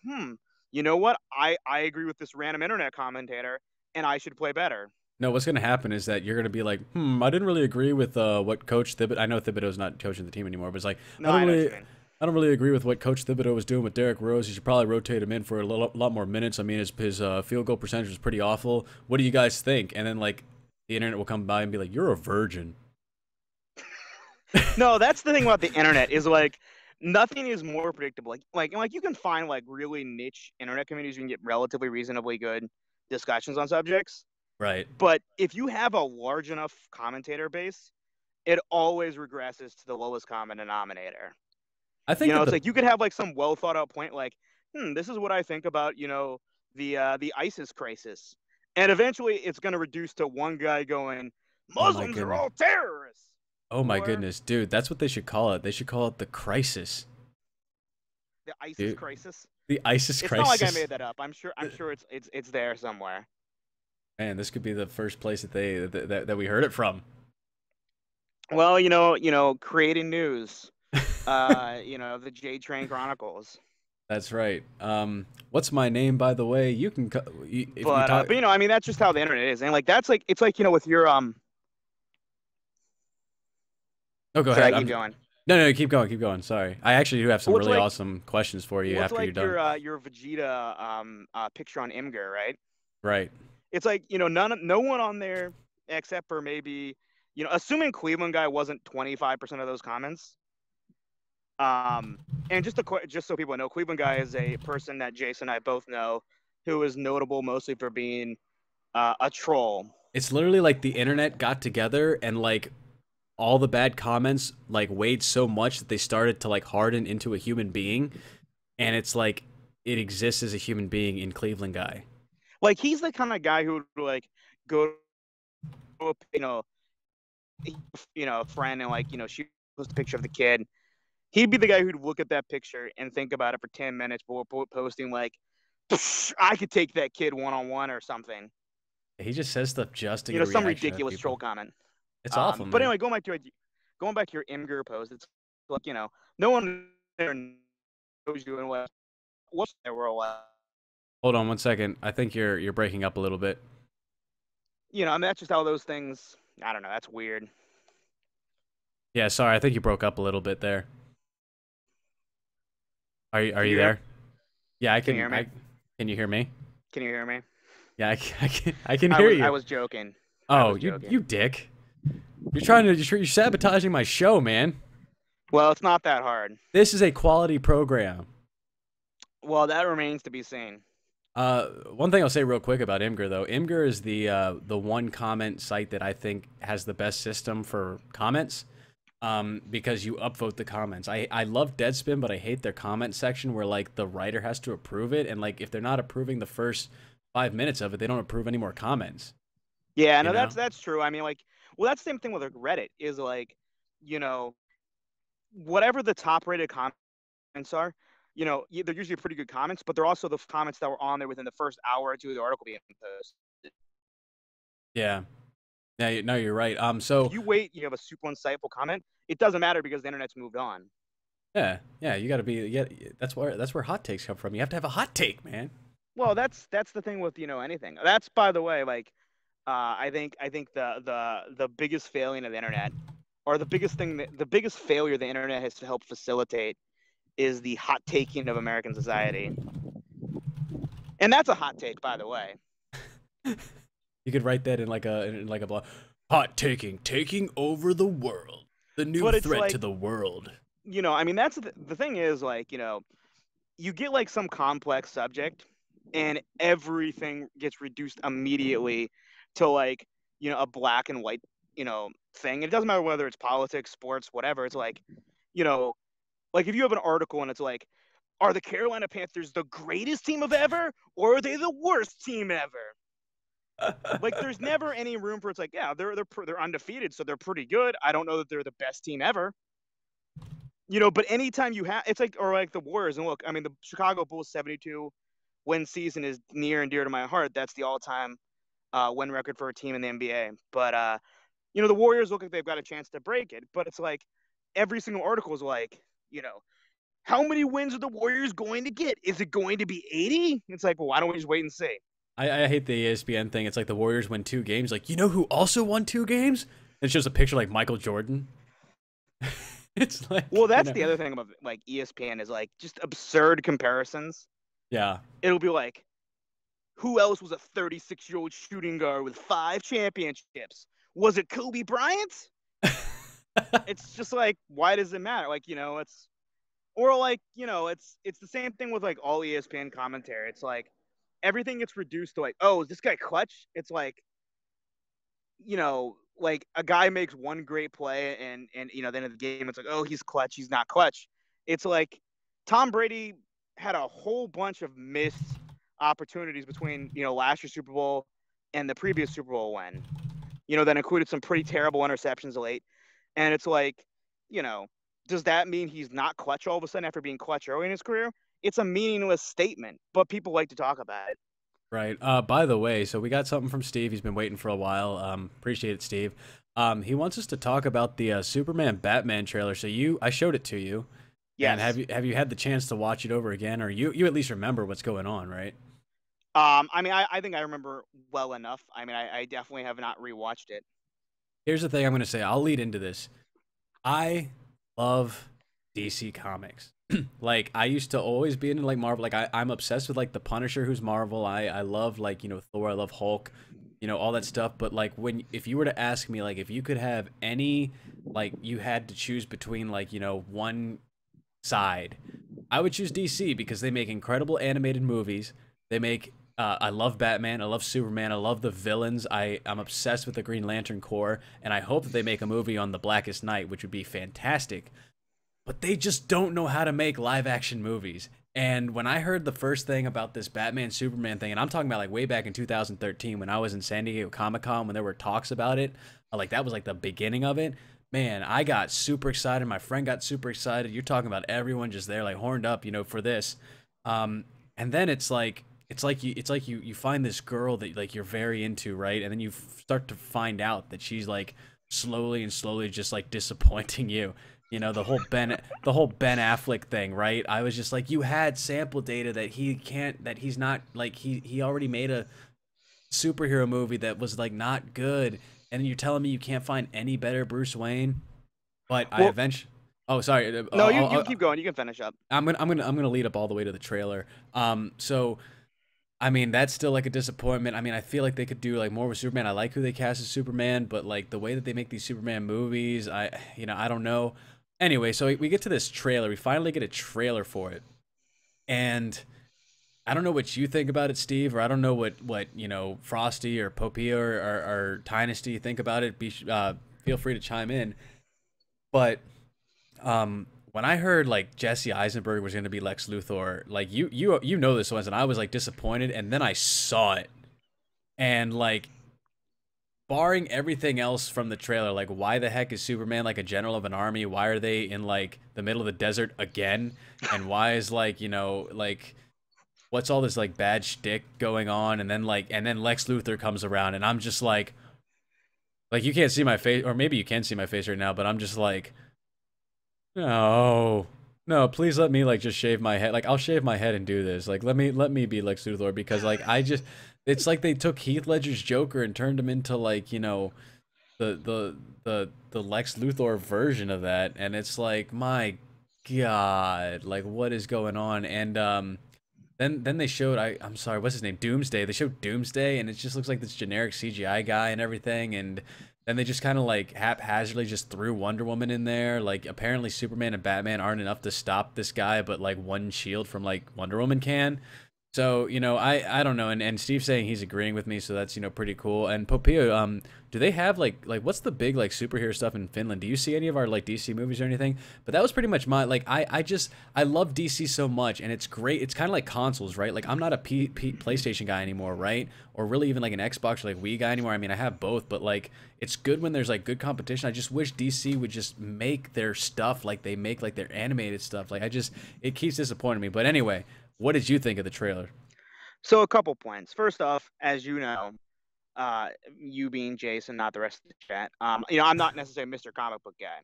you know what? I agree with this random internet commentator, and I should play better. No, what's gonna happen is that you're gonna be like, I didn't really agree with what Coach Thibodeau. I know Thibodeau's not coaching the team anymore, but it's like No, I know what you mean. I don't really agree with what Coach Thibodeau was doing with Derrick Rose. You should probably rotate him in for a lot more minutes. I mean, his field goal percentage was pretty awful. What do you guys think? And then like the internet will come by and be like, you're a virgin. No, that's the thing about the internet is like nothing is more predictable. Like you can find like really niche internet communities you can get relatively reasonably good discussions on subjects. Right. But if you have a large enough commentator base, it always regresses to the lowest common denominator. I think You know, that it's the like you could have like some well thought out point like, this is what I think about, you know, the ISIS crisis. And eventually it's going to reduce to one guy going, oh my Muslims are goodness. all terrorists. Oh my Or goodness, dude, that's what they should call it. They should call it the crisis. the ISIS Dude, crisis. the ISIS It's crisis. not like I made that up. I'm sure it's there somewhere. Man, this could be the first place that that we heard it from. Well, creating news. The Jtrain Chronicles. That's right. What's my name, by the way? You can, if you talk. But I mean, that's just how the internet is, and like that's like it's like with your Oh, go Sorry, ahead. I keep going. No, keep going, keep going. Sorry, I actually do have some Well, it's really like- awesome questions for you What's after like you're done. your Vegeta picture on Imgur, right? Right. It's like no one on there except for maybe assuming Cleveland guy wasn't 25% of those comments. And just so people know, Cleveland guy is a person that Jason and I both know who is notable mostly for being a troll. It's literally like the internet got together and like all the bad comments like weighed so much that they started to like harden into a human being, and it's like it exists as a human being in Cleveland guy. Like he's the kind of guy who would like go to a friend and like she post a picture of the kid. He'd be the guy who'd look at that picture and think about it for 10 minutes before posting like, I could take that kid one-on-one or something. He just says stuff just to get a some reaction ridiculous out of people. troll comment. It's awful, man. But anyway, going back to your Imgur post, it's like no one there knows you and what's their world. Hold on one second. I think you're breaking up a little bit. I mean that's just how those things. I don't know. That's weird. Yeah, sorry. I think you broke up a little bit there. Are you there? Yeah, I can. Can you hear me? Can you hear me? Can you hear me? Yeah, I can hear you. I was joking. Oh, you dick! You're sabotaging my show, man. Well, it's not that hard. This is a quality program. Well, that remains to be seen. One thing I'll say real quick about Imgur though. Imgur is the one comment site that I think has the best system for comments. Because you upvote the comments. I love Deadspin, but I hate their comment section where like the writer has to approve it, and like if they're not approving the first 5 minutes of it, they don't approve any more comments. Yeah, no, that's true. I mean, like, well, that's the same thing with like Reddit is like, whatever the top rated comments are, they're usually pretty good comments, but they're also the comments that were on there within the first hour or two of the article being posted. Yeah. Yeah, no, you're right. So if you wait, you have a super insightful comment. It doesn't matter because the internet's moved on. Yeah, you got to be. Yeah, that's where hot takes come from. You have to have a hot take, man. Well, that's the thing with anything. That's, by the way, like, I think the biggest failing of the internet, or the biggest failure the internet has to help facilitate, is the hot taking of American society. And that's a hot take, by the way. You could write that in like a blog. Hot taking over the world. The new threat to the world. I mean, that's the thing is like, you get like some complex subject and everything gets reduced immediately to like, a black and white, thing. It doesn't matter whether it's politics, sports, whatever. It's like, you know, like if you have an article and it's like, are the Carolina Panthers the greatest team of ever, or are they the worst team ever? Like, there's never any room for it's like, yeah, they're undefeated, so they're pretty good. I don't know that they're the best team ever. But anytime you have, it's like, or like the Warriors. And look, I mean, the Chicago Bulls 72 win season is near and dear to my heart. That's the all-time win record for a team in the NBA. But the Warriors look like they've got a chance to break it. But it's like every single article is like, how many wins are the Warriors going to get? Is it going to be 80? It's like, well, why don't we just wait and see? I hate the ESPN thing. It's like the Warriors win 2 games. Like, you know who also won 2 games? And it's just a picture like Michael Jordan. It's like, well, that's the other thing about like ESPN is like just absurd comparisons. Yeah. It'll be like, who else was a 36-year-old shooting guard with 5 championships? Was it Kobe Bryant? It's just like, why does it matter? Like, it's, or like, it's the same thing with like all ESPN commentary. It's like everything gets reduced to like, oh, is this guy clutch? It's like, like a guy makes one great play and then in the game it's like, oh, he's clutch, he's not clutch. It's like Tom Brady had a whole bunch of missed opportunities between last year's Super Bowl and the previous Super Bowl win. That included some pretty terrible interceptions late. And it's like, does that mean he's not clutch all of a sudden after being clutch early in his career? It's a meaningless statement, but people like to talk about it. Right. By the way, so we got something from Steve. He's been waiting for a while. Appreciate it, Steve. He wants us to talk about the Superman Batman trailer. So I showed it to you. Yes. And have you had the chance to watch it over again, or you at least remember what's going on, right? I mean, I think I remember well enough. I mean, I definitely have not rewatched it. Here's the thing I'm going to say. I'll lead into this. I love DC Comics. Like, I used to always be into like Marvel. Like, I'm obsessed with like the Punisher, who's Marvel. I love like, Thor. I love Hulk, all that stuff. But like, if you were to ask me, like, if you could have any, like, you had to choose between like, one side, I would choose DC because they make incredible animated movies. They make I love Batman, I love Superman, I love the villains. I'm obsessed with the Green Lantern Corps, and I hope that they make a movie on the Blackest Night, which would be fantastic. But they just don't know how to make live action movies. And when I heard the first thing about this Batman Superman thing, and I'm talking about like way back in 2013 when I was in San Diego Comic-Con, when there were talks about it, like that was like the beginning of it. Man, I got super excited. My friend got super excited. You're talking about everyone just there, like horned up, for this. And then it's like you find this girl that like you're very into, right? And then you start to find out that she's like slowly just like disappointing you. The whole Ben Affleck thing, right? I was just like, you had sample data that he's not like he already made a superhero movie that was like not good, and you're telling me you can't find any better Bruce Wayne. But I eventually. Oh, sorry. No, you keep going. You can finish up. I'm gonna lead up all the way to the trailer. So, I mean, that's still like a disappointment. I mean, I feel like they could do like more with Superman. I like who they cast as Superman, but like the way that they make these Superman movies, I don't know. Anyway, so we get to this trailer. We finally get a trailer for it, and I don't know what you think about it, Steve, or I don't know what Frosty or Popia or Dynasty think about it. Feel free to chime in. But when I heard like Jesse Eisenberg was going to be Lex Luthor, like you know this was, and I was like disappointed, and then I saw it, and like, barring everything else from the trailer, like why the heck is Superman like a general of an army? Why are they in like the middle of the desert again? And why is like like what's all this like bad shtick going on? And then Lex Luthor comes around, and I'm just like you can't see my face, or maybe you can see my face right now, but I'm just like, no, please let me like just shave my head. Like, I'll shave my head and do this. Like, let me be Lex Luthor, because like it's like they took Heath Ledger's Joker and turned him into like the Lex Luthor version of that, and it's like, my God, like what is going on? And then they showed I'm sorry, what's his name? Doomsday. They showed Doomsday, and it just looks like this generic CGI guy and everything, and then they just kind of like haphazardly just threw Wonder Woman in there. Like, apparently Superman and Batman aren't enough to stop this guy, but like one shield from like Wonder Woman can. So, I don't know, and Steve's saying he's agreeing with me, so that's, pretty cool. And Popio, do they have like what's the big like superhero stuff in Finland? Do you see any of our like DC movies or anything? But that was pretty much my like I love DC so much, and it's great. It's kind of like consoles, right? Like I'm not a PlayStation guy anymore, right? Or really even like an Xbox or like Wii guy anymore. I mean, I have both, but like it's good when there's like good competition. I just wish DC would just make their stuff like they make like their animated stuff. Like it keeps disappointing me. But anyway, what did you think of the trailer? So a couple points. First off, as you know, you being Jason, not the rest of the chat. I'm not necessarily Mr. Comic Book guy.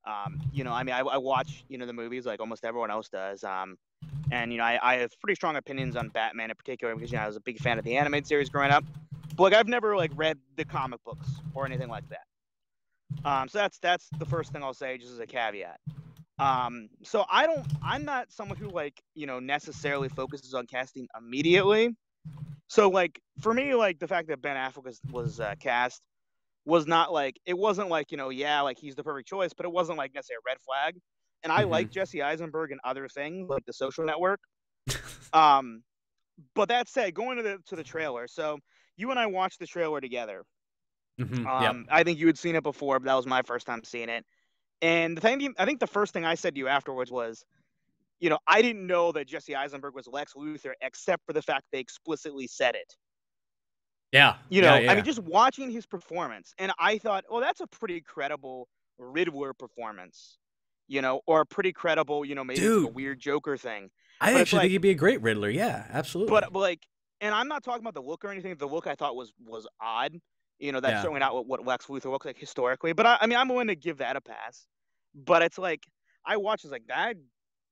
I mean, I watch, the movies like almost everyone else does. And I have pretty strong opinions on Batman in particular because I was a big fan of the animated series growing up. But like I've never like read the comic books or anything like that. So that's the first thing I'll say, just as a caveat. So I'm not someone who like necessarily focuses on casting immediately. So like for me, like the fact that Ben Affleck was cast was not like, it wasn't like yeah, like he's the perfect choice, but it wasn't like necessarily a red flag. And I Hmm. like Jesse Eisenberg and other things like The Social Network. Um, but that said, going to the trailer, so you and I watched the trailer together. Yep. I think you had seen it before, but that was my first time seeing it. And I think the first thing I said to you afterwards was, I didn't know that Jesse Eisenberg was Lex Luthor, except for the fact they explicitly said it. Yeah. Yeah. I mean, Yeah. just watching his performance, and I thought, oh, that's a pretty credible Riddler performance, or a pretty credible, maybe it's like a Dude, weird Joker thing. I But it's actually think like, he'd be a great Riddler. Yeah, absolutely. but like, and I'm not talking about the look or anything. The look I thought was odd. That's Yeah. certainly not what Lex Luthor looks like historically. But I mean, I'm willing to give that a pass. But it's like I watched, it's like I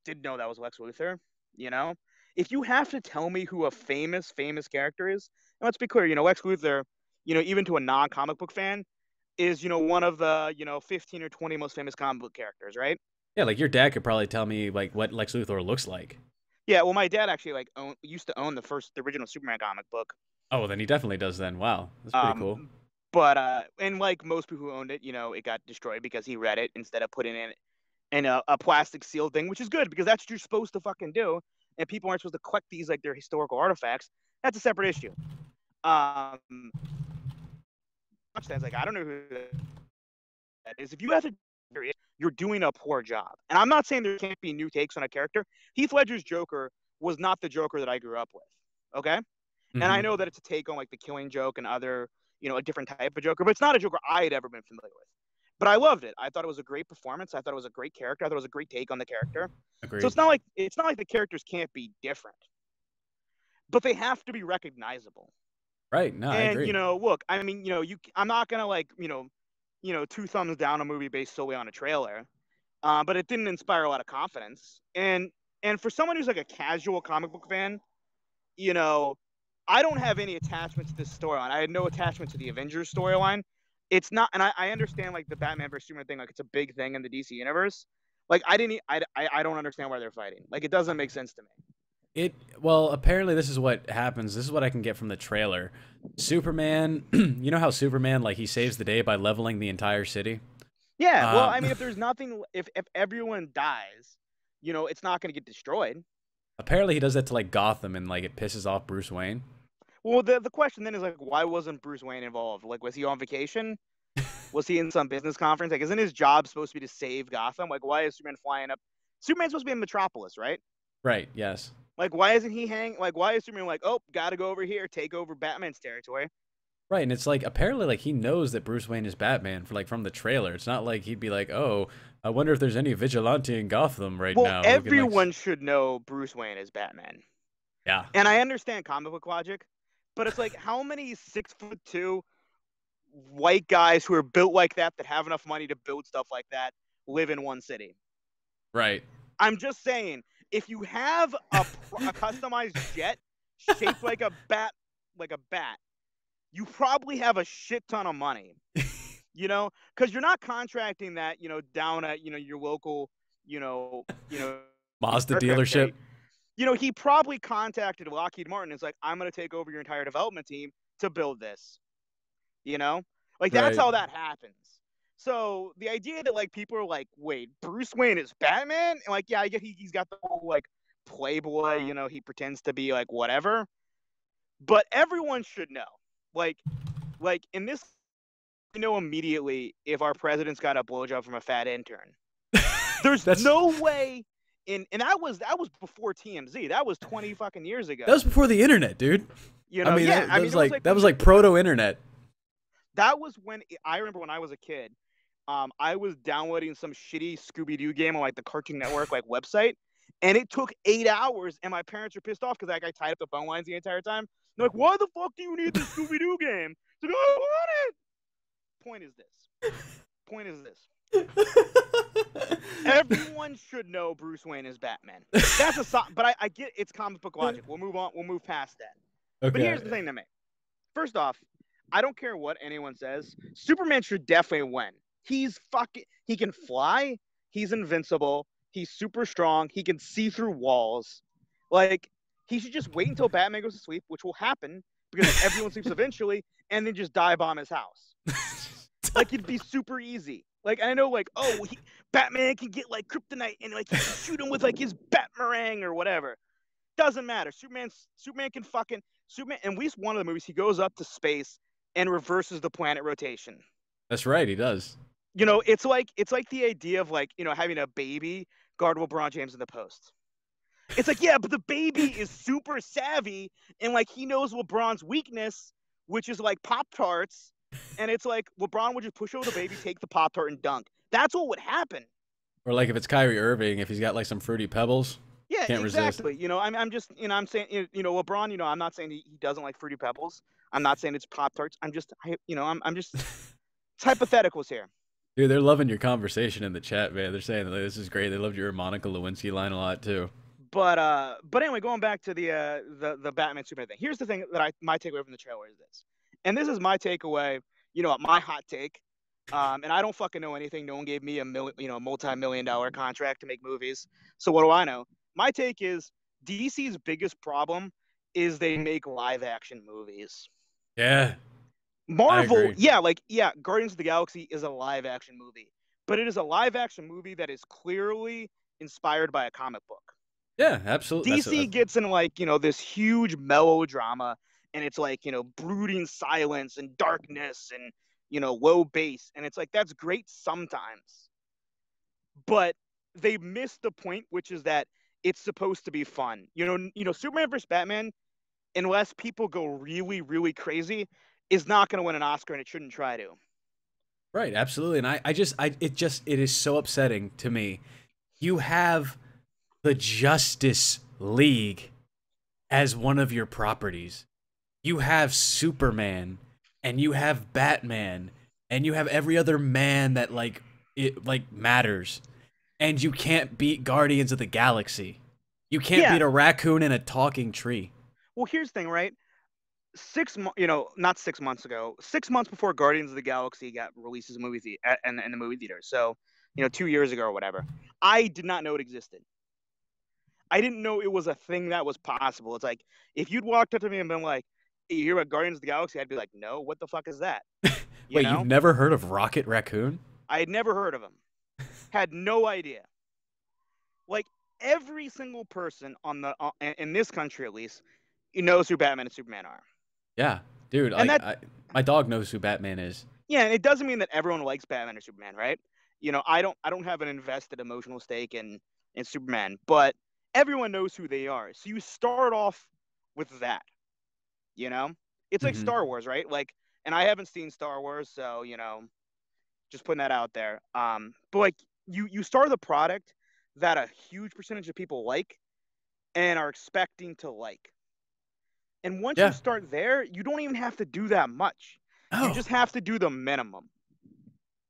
didn't know that was Lex Luthor. You know, if you have to tell me who a famous character is, and let's be clear, Lex Luthor, even to a non-comic book fan, is one of the 15 or 20 most famous comic book characters, right? Yeah, like your dad could probably tell me like what Lex Luthor looks like. Yeah, well, my dad actually like used to own the original Superman comic book. Oh, then he definitely does then. Wow. That's pretty Um, cool. but and like most people who owned it, it got destroyed because he read it instead of putting it in a plastic sealed thing, which is good because that's what you're supposed to fucking do. And people aren't supposed to collect these like they're historical artifacts. That's a separate issue. Um, like I don't know who that is. If you have to, you're doing a poor job. And I'm not saying there can't be new takes on a character. Heath Ledger's Joker was not the Joker that I grew up with. Okay. And I Hmm. know that it's a take on like the Killing Joke and other, a different type of Joker, but it's not a Joker I had ever been familiar with. But I loved it. I thought it was a great performance. I thought it was a great character. I thought it was a great take on the character. So Agreed. it's not like the characters can't be different, but they have to be recognizable. Right. No, I And agree. look, I mean, I'm not gonna like, two thumbs down a movie based solely on a trailer, but it didn't inspire a lot of confidence. And for someone who's like a casual comic book fan, you know, I don't have any attachment to this storyline. I had no attachment to the Avengers storyline. It's not, and I understand like the Batman versus Superman thing, like it's a big thing in the DC universe. Like I didn't, I don't understand why they're fighting. Like it doesn't make sense to me. It well, apparently this is what happens. This is what I can get from the trailer. Superman, you know how Superman like he saves the day by leveling the entire city? Yeah, well, Um I mean, if there's nothing, if everyone dies, it's not going to get destroyed. apparently he does that to like Gotham and like it pisses off Bruce Wayne. Well, the question then is like, why wasn't Bruce Wayne involved? Like, was he on vacation? Was he in some business conference? Like, isn't his job supposed to be to save Gotham? Like, why is Superman flying up? Superman's supposed to be in Metropolis, right? Right, yes. Like, why isn't he hang? Like, why is Superman like, oh, gotta go over here, take over Batman's territory? Right, and it's like apparently like he knows that Bruce Wayne is Batman for like from the trailer. It's not like he'd be like, "Oh, I wonder if there's any vigilante in Gotham right Well, now who can like everyone should know Bruce Wayne is Batman, yeah. and I understand comic book logic, but it's like, how many 6'2" white guys who are built like that have enough money to build stuff like that live in one city? Right. I'm just saying, if you have a customized jet shaped like a bat, you probably have a shit ton of money, because you're not contracting that, down at, your local, you know, you know, Mazda aircraft carrier. dealership. He probably contacted Lockheed Martin and is like, I'm going to take over your entire development team to build this, you know, like that's Right. how that happens. So the idea that like people are like, wait, Bruce Wayne is Batman, and like, yeah, I get he's got the whole like playboy, you know, he pretends to be like whatever. But everyone should know, like in this, I know immediately if our president's got a blowjob from a fat intern. There's That's no way. And that was before TMZ. That was 20 fucking years ago. that was before the internet, dude. You I know, mean, yeah. that was like proto internet. That was when I remember when I was a kid. I was downloading some shitty Scooby Doo game on like the Cartoon Network like website, and it took 8 hours. And my parents were pissed off because that guy tied up the phone lines the entire time. They're like, "Why the fuck do you need this Scooby Doo game?" It's like, "I want it." Point is this. Everyone should know Bruce Wayne is Batman. That's but I get it's comic book logic. We'll move on. We'll move past that. Okay. But here's the thing to me. First off, I don't care what anyone says. Superman should definitely win. He can fly. He's invincible. He's super strong. He can see through walls. Like, he should just wait until Batman goes to sleep, which will happen because everyone sleeps eventually, and then just dive bomb his house. Like, it'd be super easy. Like, I know, like, oh, Batman can get, like, kryptonite and, like, he can shoot him with, like, his Batmarang or whatever. Doesn't matter. Superman can fucking... Superman, in at least one of the movies, he goes up to space and reverses the planet rotation. That's right, he does. You know, it's like the idea of, like, you know, having a baby guard LeBron James in the post. It's like, yeah, but the baby is super savvy, and, like, he knows LeBron's weakness, which is, like, Pop-Tarts. And it's like LeBron would just push over the baby, take the Pop-Tart, and dunk. That's what would happen. Or like if it's Kyrie Irving, if he's got like some Fruity Pebbles. Yeah, can't exactly. Resist. You know, I'm just, you know, I'm saying, you know, LeBron, you know, I'm not saying he doesn't like Fruity Pebbles. I'm not saying it's Pop-Tarts. I'm just, I'm just, it's hypotheticals here. Dude, they're loving your conversation in the chat, man. They're saying like, this is great. They loved your Monica Lewinsky line a lot too. But anyway, going back to the Batman Superman thing. Here's the thing that my takeaway from the trailer is this, and this is my takeaway. You know, my hot take. And I don't fucking know anything. No one gave me a multi-million-dollar contract to make movies. So what do I know? My take is DC's biggest problem is they make live-action movies. Yeah. Marvel, Guardians of the Galaxy is a live-action movie, but it is a live-action movie that is clearly inspired by a comic book. Yeah, absolutely. DC gets in like, you know, this huge melodrama, and it's like, you know, brooding silence and darkness and, you know, low bass. And it's like, that's great sometimes. But they missed the point, which is that it's supposed to be fun. You know, Superman vs. Batman, unless people go really, really crazy, is not going to win an Oscar, and it shouldn't try to. Right, absolutely. And it is so upsetting to me. You have the Justice League as one of your properties. You have Superman, and you have Batman, and you have every other man that matters, and you can't beat Guardians of the Galaxy. You can't beat a raccoon and a talking tree. Well, here's the thing, right? 6 months ago, 6 months before Guardians of the Galaxy got released as a movie in the movie theater. So, you know, 2 years ago or whatever, I did not know it existed. I didn't know it was a thing that was possible. It's like, if you'd walked up to me and been like, "Hey, you hear about Guardians of the Galaxy?" I'd be like, "No, what the fuck is that?" Wait, you've never heard of Rocket Raccoon? I had never heard of him. Had no idea. Like, every single person in this country, at least, knows who Batman and Superman are. Yeah, dude. My dog knows who Batman is. Yeah, and it doesn't mean that everyone likes Batman or Superman, right? You know, I don't have an invested emotional stake in Superman, but everyone knows who they are. So you start off with that. You know, it's like Star Wars, right? Like, and I haven't seen Star Wars, so, you know, just putting that out there. But like, you start the product that a huge percentage of people like and are expecting to like. And once you start there, you don't even have to do that much. Oh. You just have to do the minimum.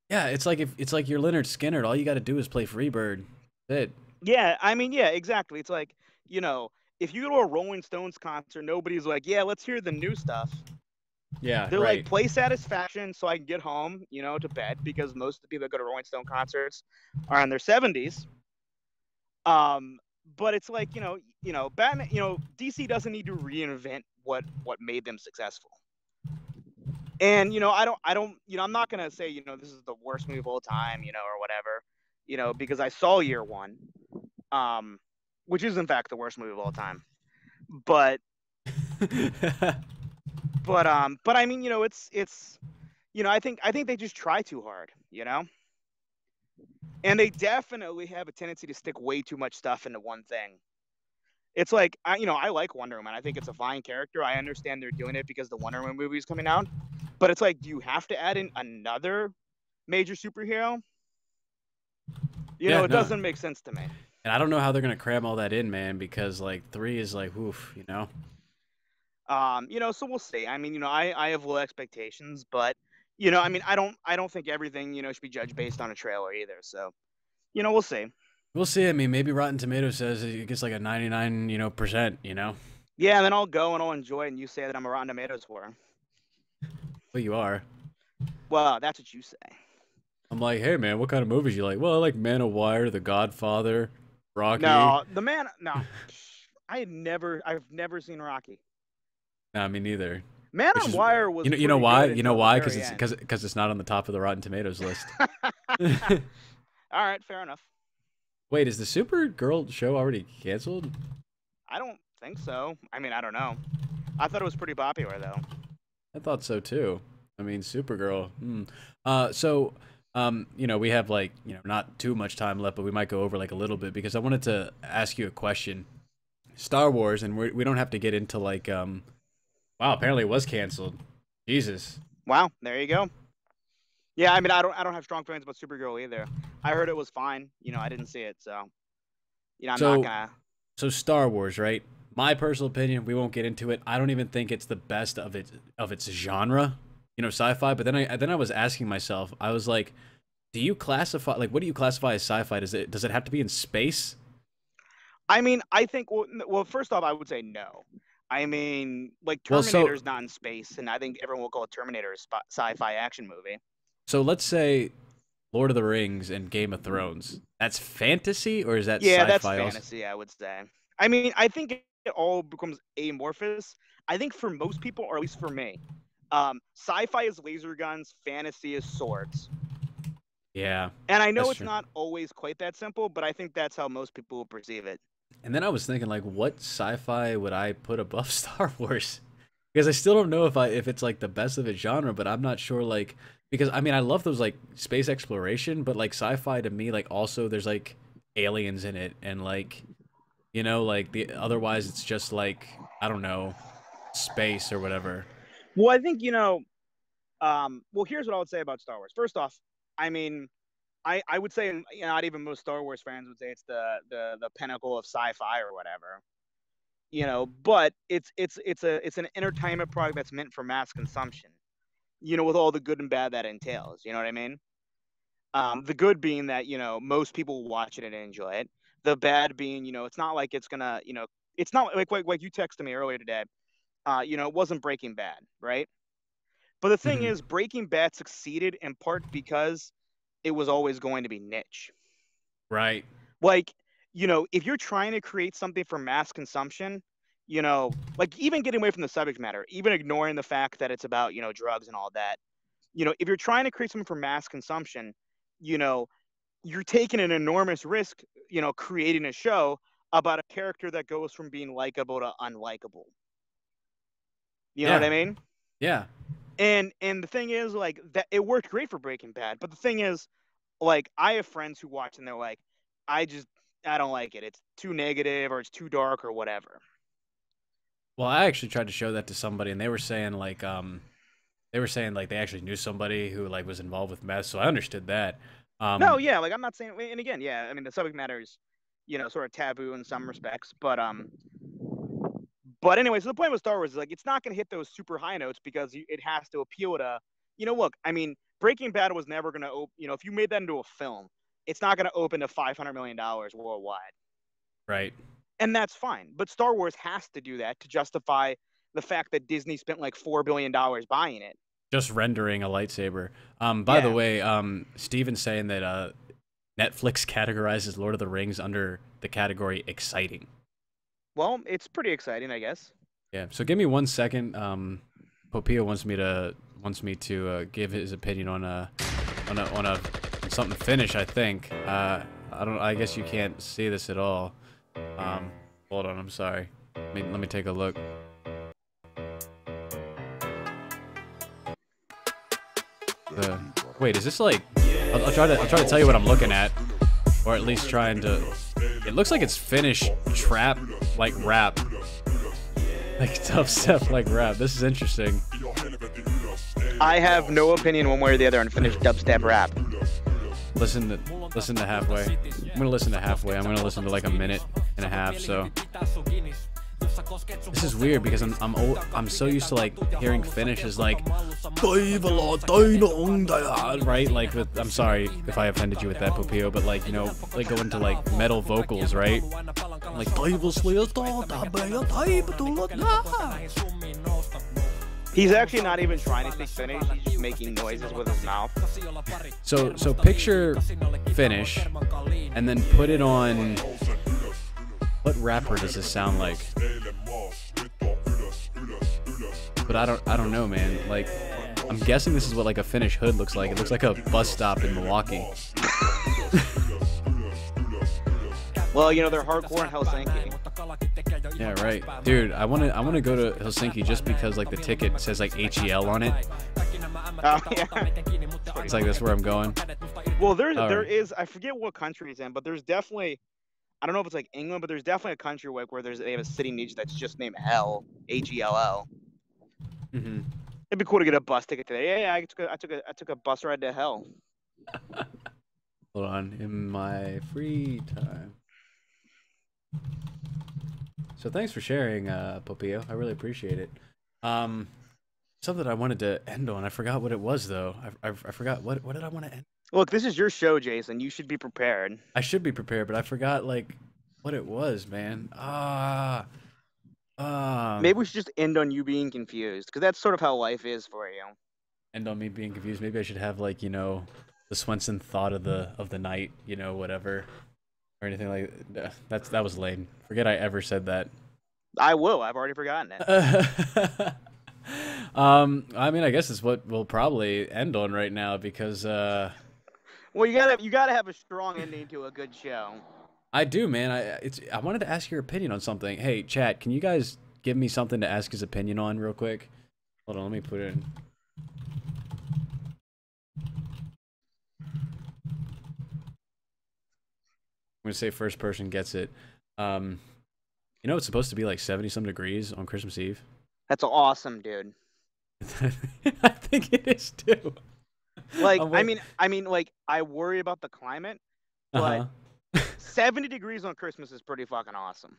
Yeah, it's like you're Leonard Skinner. All you got to do is play Freebird. That's it. Yeah, I mean, yeah, exactly. It's like, you know, if you go to a Rolling Stones concert, nobody's like, "Yeah, let's hear the new stuff." Yeah, they're like, "Play Satisfaction so I can get home, you know, to bed," because most of the people that go to Rolling Stone concerts are in their 70s. But it's like, you know, Batman, you know, DC doesn't need to reinvent what made them successful. And, you know, I don't, you know, I'm not gonna say, you know, this is the worst movie of all time, you know, or whatever, you know, because I saw Year One. which is in fact the worst movie of all time. But but I mean, it's I think they just try too hard, and they definitely have a tendency to stick way too much stuff into one thing. It's like I like Wonder Woman. I think it's a fine character. I understand they're doing it because the Wonder Woman movie is coming out, but it's like, do you have to add in another major superhero? Yeah, It no. doesn't make sense to me. And I don't know how they're gonna cram all that in, man, because like 3 is like, oof, So we'll see. I mean, I have low expectations, but I mean, I don't think everything should be judged based on a trailer either. So, we'll see. We'll see. I mean, maybe Rotten Tomatoes says it gets like a 99, percent. Yeah, and then I'll go and I'll enjoy it, and you say that I'm a Rotten Tomatoes whore. Well, you are. Well, that's what you say. I'm like, hey man, what kind of movies you like? Well, I like Man of Wire, The Godfather, Rocky. No, I've never seen Rocky. Nah, me neither. Man on Wire was you know why? You know why? Because it's not on the top of the Rotten Tomatoes list. All right, fair enough. Wait, is the Supergirl show already canceled? I don't think so. I mean, I don't know. I thought it was pretty popular though. I thought so too. I mean, Supergirl. We have like, not too much time left, but we might go over like a little bit because I wanted to ask you a question. Star Wars, and we don't have to get into like, wow, apparently it was canceled. Jesus. Wow, there you go. Yeah, I mean, I don't have strong feelings about Supergirl either. I heard it was fine. I didn't see it, so I'm not gonna. So Star Wars, right? My personal opinion, we won't get into it. I don't even think it's the best of its genre, sci-fi. But then I was asking myself, I was like, do you classify, like, what do you classify as sci-fi? Does it have to be in space? I mean, I think well, first off, I would say no. I mean, like Terminator's not in space, and I think everyone will call Terminator a sci-fi action movie. So let's say Lord of the Rings and Game of Thrones. That's fantasy, or is that yeah, sci-fi? That's fantasy, I would say. I mean, I think it all becomes amorphous. I think for most people, or at least for me, sci-fi is laser guns, fantasy is swords. Yeah. And I know it's not always quite that simple, but I think that's how most people will perceive it. And then I was thinking, like, what sci-fi would I put above Star Wars? Because I still don't know if it's like the best of its genre, but I'm not sure, like, because I mean, I love those like space exploration, but like sci-fi to me, like, also there's like aliens in it, and like, like otherwise it's just like, I don't know, space or whatever. Well, I think well, here's what I would say about Star Wars. First off, I mean, I would say not even most Star Wars fans would say it's the pinnacle of sci-fi or whatever. But it's an entertainment product that's meant for mass consumption. With all the good and bad that entails. You know what I mean? The good being that most people will watch it and enjoy it. The bad being it's not like it's gonna it's not like you texted me earlier today. It wasn't Breaking Bad, right? But the thing is, Breaking Bad succeeded in part because it was always going to be niche. Right. Like, if you're trying to create something for mass consumption, like even getting away from the subject matter, even ignoring the fact that it's about, drugs and all that, if you're trying to create something for mass consumption, you're taking an enormous risk, creating a show about a character that goes from being likable to unlikable. You know what I mean? Yeah. And the thing is, like, that it worked great for Breaking Bad, but the thing is, like, I have friends who watch and they're like, I don't like it. It's too negative or it's too dark or whatever. Well, I actually tried to show that to somebody, and they were saying like they actually knew somebody who like was involved with meth, so I understood that. No, yeah, like I'm not saying, and again, yeah, I mean the subject matter is, sort of taboo in some respects, but anyway, so the point with Star Wars is like it's not going to hit those super high notes because it has to appeal to, look, I mean Breaking Bad was never going to, if you made that into a film, it's not going to open to $500 million worldwide. Right. And that's fine. But Star Wars has to do that to justify the fact that Disney spent like $4 billion buying it. Just rendering a lightsaber. By the way, Steven's saying that Netflix categorizes Lord of the Rings under the category exciting. Well, it's pretty exciting, I guess. Yeah. So give me 1 second. Popia wants me to give his opinion on something finish. I think. I guess you can't see this at all. Hold on, I'm sorry. Let me take a look. Wait, is this like? I'll try to tell you what I'm looking at, or at least trying to. It looks like it's Finnish trap like rap, like dubstep like rap. This is interesting. I have no opinion one way or the other on Finnish dubstep rap. Listen to halfway. I'm gonna listen to halfway. I'm gonna listen to like a minute and a half. So this is weird because I'm so used to like hearing Finnish as like right, like with, I'm sorry if I offended you with that, Popio, but like, you know, like go into like metal vocals, right? Like he's actually not even trying to speak Finnish. He's just making noises with his mouth. So picture Finnish and then put it on. What rapper does this sound like? But I don't know, man. Like, I'm guessing this is what like a Finnish hood looks like. It looks like a bus stop in Milwaukee. Well, you know, they're hardcore in Helsinki. Yeah, right, dude. I wanna go to Helsinki just because like the ticket says like HEL on it. Oh yeah. It's like that's where I'm going. Well, there is, I forget what country it's in, but there's definitely, I don't know if it's like England, but there's definitely a country where they have a city niche that's just named Hell, Hell. Mm-hmm. It'd be cool to get a bus ticket today. Yeah, I took a bus ride to Hell. Hold on, in my free time. So thanks for sharing, Popio. I really appreciate it. Something I wanted to end on. I forgot what it was though. I forgot what did I want to end. Look, this is your show, Jason. You should be prepared. I should be prepared, but I forgot like what it was, man. Maybe we should just end on you being confused, because that's sort of how life is for you. End on me being confused. Maybe I should have like, you know, the Swenson thought of the night, you know, whatever, or anything like that. That was lame. Forget I ever said that. I will. I've already forgotten it. I mean, I guess it's what we'll probably end on right now because well, you gotta have a strong ending to a good show. I do, man. I wanted to ask your opinion on something. Hey, chat, can you guys give me something to ask his opinion on real quick? Hold on, let me put it in. I'm gonna say first person gets it. You know it's supposed to be like 70-some degrees on Christmas Eve. That's awesome, dude. I think it is too. Like, I mean, like, I worry about the climate, but 70 degrees on Christmas is pretty fucking awesome.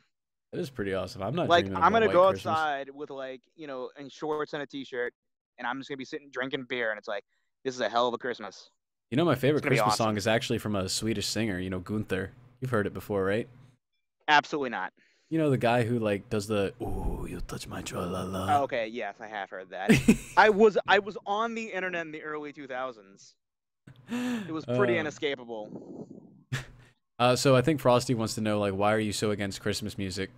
It is pretty awesome. I'm not like, I'm gonna go Christmas. outside with like, you know, in shorts and a t-shirt, and I'm just gonna be sitting drinking beer, and it's like, this is a hell of a Christmas. You know, my favorite Christmas song is actually from a Swedish singer. You know, Gunther. You've heard it before, right? Absolutely not. You know the guy who like does the "Ooh, you touch my tra-la-la." Oh, okay, yes, I have heard that. I was on the internet in the early 2000s. It was pretty inescapable. So I think Frosty wants to know, like, why are you so against Christmas music?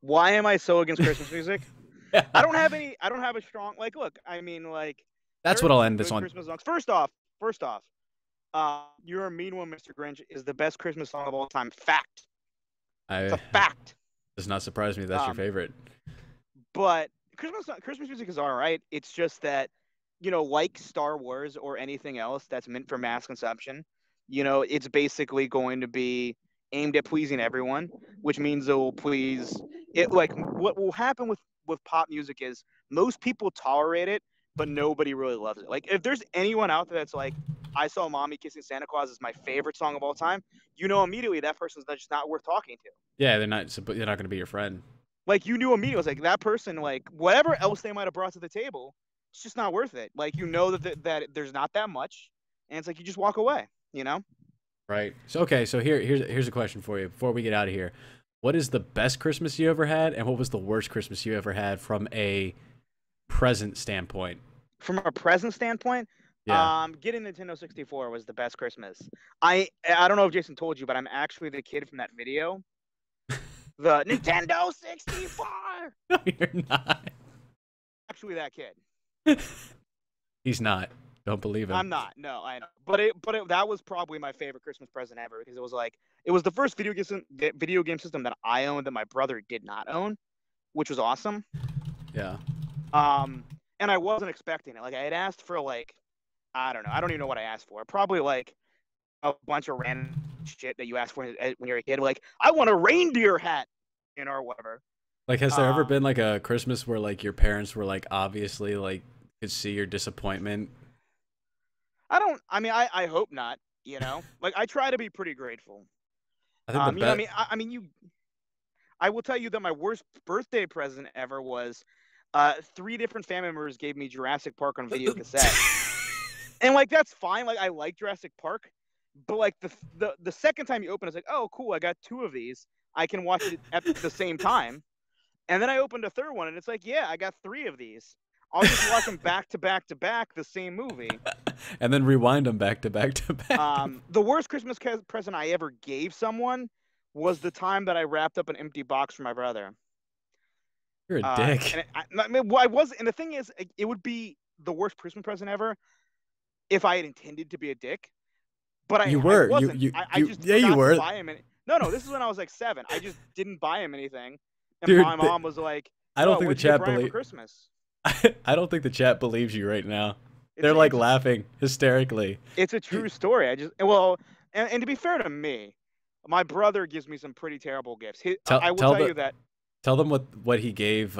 Why am I so against Christmas music? Yeah. I don't have a strong, like, look, I mean, like, that's what I'll end this on. Christmas songs. First off, You're a Mean One, Mr. Grinch is the best Christmas song of all time. Fact. It's a fact. Does not surprise me that's your favorite. But Christmas music is all right. It's just that, you know, like Star Wars or anything else that's meant for mass consumption, you know, it's basically going to be aimed at pleasing everyone, which means it will please it. Like, what will happen with pop music is most people tolerate it, but nobody really loves it. Like, if there's anyone out there that's like, I Saw Mommy Kissing Santa Claus is my favorite song of all time, you know immediately that person's just not worth talking to. Yeah, they're not going to be your friend. Like, you knew immediately, like, that person, like, whatever else they might have brought to the table, it's just not worth it. Like, you know that there's not that much, and it's like you just walk away, you know? Right. So, okay, so here's a question for you before we get out of here. What is the best Christmas you ever had, and what was the worst Christmas you ever had from a present standpoint? From a present standpoint? Yeah. Getting Nintendo 64 was the best Christmas. I don't know if Jason told you, but I'm actually the kid from that video. The Nintendo 64! No, you're not. Actually that kid. He's not. Don't believe him. I'm not. No, I know. But that was probably my favorite Christmas present ever because it was the first video game system that I owned that my brother did not own, which was awesome. Yeah. And I wasn't expecting it. Like I had asked for like, I don't know. I don't even know what I asked for. Probably like a bunch of random shit that you ask for when you're a kid. Like, I want a reindeer hat, or whatever. Like, has there ever been like a Christmas where like your parents were like obviously like could see your disappointment? I hope not. Like I try to be pretty grateful. I think the best. I will tell you that my worst birthday present ever was 3 different family members gave me Jurassic Park on video cassette. And like that's fine. Like I like Jurassic Park, but like the second time you open it's like, oh cool, I got 2 of these. I can watch it at the same time. And then I opened a third one and it's like, yeah, I got 3 of these. I'll just watch them back to back to back, the same movie. And then rewind them back to back to back. The worst Christmas present I ever gave someone was the time that I wrapped up an empty box for my brother. You're a dick. I was, and the thing is, it would be the worst Christmas present ever if I had intended to be a dick. But I wasn't. I just you were. Buy him no, this is when I was like 7. I just didn't buy him anything, and Dude, my mom was like, "I don't think the chat believes Christmas." I don't think the chat believes you right now. They're like laughing hysterically. It's a true story. And to be fair to me, my brother gives me some pretty terrible gifts. I will tell you that. Tell them what he gave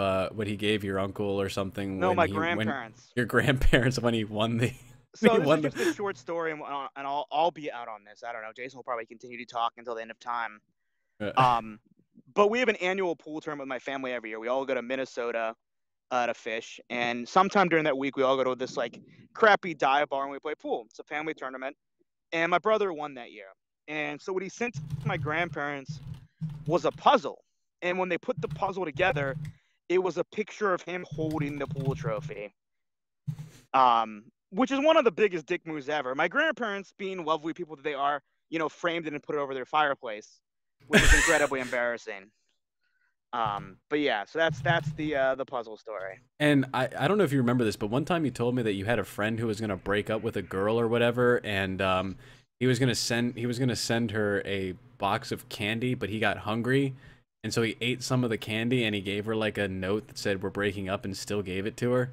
your uncle or something. No, my grandparents. Your grandparents when he won the. So this is just a short story, and I'll be out on this. I don't know. Jason will probably continue to talk until the end of time. But we have an annual pool tournament with my family every year. We all go to Minnesota to fish, and sometime during that week we all go to this like crappy dive bar and we play pool. It's a family tournament, and my brother won that year. And so what he sent to my grandparents was a puzzle, and when they put the puzzle together, it was a picture of him holding the pool trophy, which is one of the biggest dick moves ever. My grandparents, being lovely people that they are, framed it and put it over their fireplace, which is incredibly embarrassing. But yeah, so that's the puzzle story. And I don't know if you remember this, but one time you told me that you had a friend who was gonna break up with a girl or whatever, and he was gonna send her a box of candy, but he got hungry, and so he ate some of the candy and he gave her like a note that said we're breaking up and still gave it to her.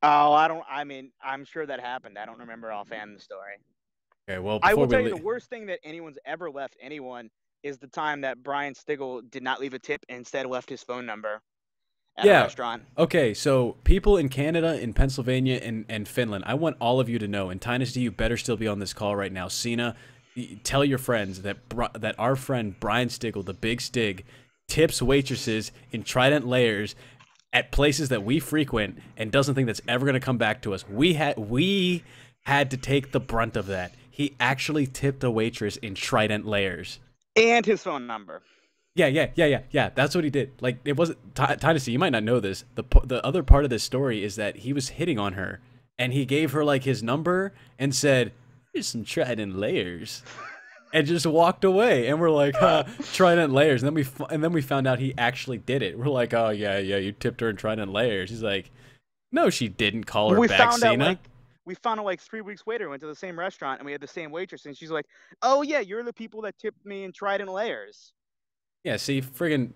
Oh, I'm sure that happened. I don't remember offhand the story. Okay, well, I will tell you the worst thing that anyone's ever left anyone is the time that Brian Stigl did not leave a tip and instead left his phone number at a restaurant. Okay, so people in Canada, in Pennsylvania, and Finland, I want all of you to know, and Tynus D, you better still be on this call right now. Cena, tell your friends that our friend Brian Stigl, the Big Stig, tips waitresses in Trident Layers at places that we frequent and doesn't think that's ever going to come back to us. We had to take the brunt of that. He actually tipped a waitress in Trident Layers. And his phone number. Yeah. That's what he did. Like, it wasn't Tynus, you might not know this. The other part of this story is that he was hitting on her, and he gave her like his number and said, "Here's some Trident Layers," and just walked away. And we're like, Trident Layers. And then we found out he actually did it. We're like, oh yeah, you tipped her in Trident Layers. He's like, no, she didn't. Call her back, Cena. We found out like 3 weeks later, went to the same restaurant, and we had the same waitress, and she's like, "Oh yeah, you're the people that tipped me in Trident Layers." Yeah, see, friggin'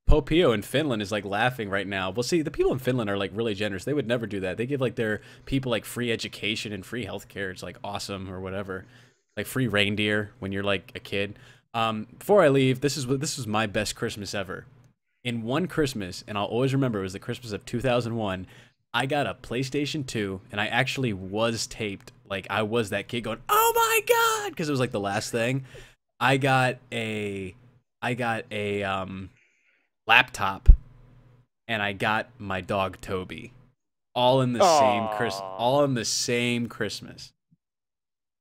Popio in Finland is like laughing right now. Well, see, the people in Finland are like really generous. They would never do that. They give like their people like free education and free healthcare. It's like awesome or whatever, like free reindeer when you're like a kid. Before I leave, this was my best Christmas ever. In one Christmas, and I'll always remember, it was the Christmas of 2001. I got a PlayStation 2, and I actually was taped. Like, I was that kid going, "Oh my god!" because it was like the last thing. I got a laptop, and I got my dog Toby, all in the same Christmas.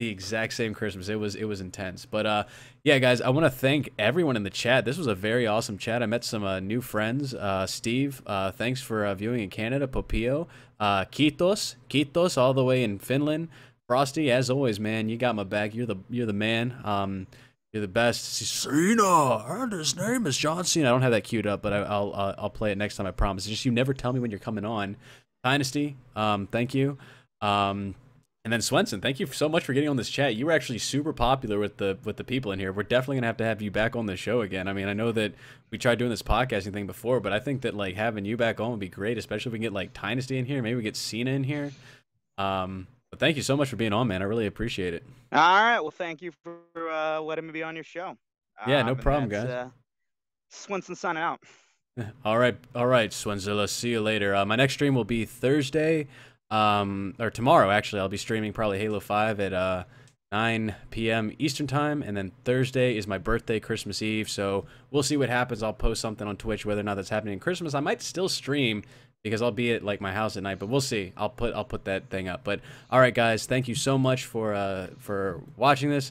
The exact same Christmas. It was intense. But yeah, guys, I want to thank everyone in the chat. This was a very awesome chat. I met some new friends. Steve, thanks for viewing in Canada. Popio, Kiitos, all the way in Finland. Frosty, as always, man, you got my back. You're the man. You're the best. Cena, and his name is John Cena. I don't have that queued up, but I'll play it next time. I promise. It's just you never tell me when you're coming on. Dynasty, thank you. And And then Swenson, thank you so much for getting on this chat. You were actually super popular with the people in here. We're definitely gonna have to have you back on the show again. I mean, I know that we tried doing this podcasting thing before, but I think that like having you back on would be great, especially if we can get like Dynasty in here. Maybe we get Cena in here. But thank you so much for being on, man. I really appreciate it. All right. Well, thank you for letting me be on your show. Yeah, no problem, guys. Swenson signing out. All right, Swenzilla. See you later. My next stream will be Thursday, or tomorrow actually. I'll be streaming probably Halo 5 at 9 p.m. Eastern time, and then Thursday is my birthday, Christmas Eve. So we'll see what happens. I'll post something on Twitch whether or not that's happening in Christmas. I might still stream because I'll be at like my house at night, but we'll see. I'll put that thing up. But all right, guys, thank you so much for watching this.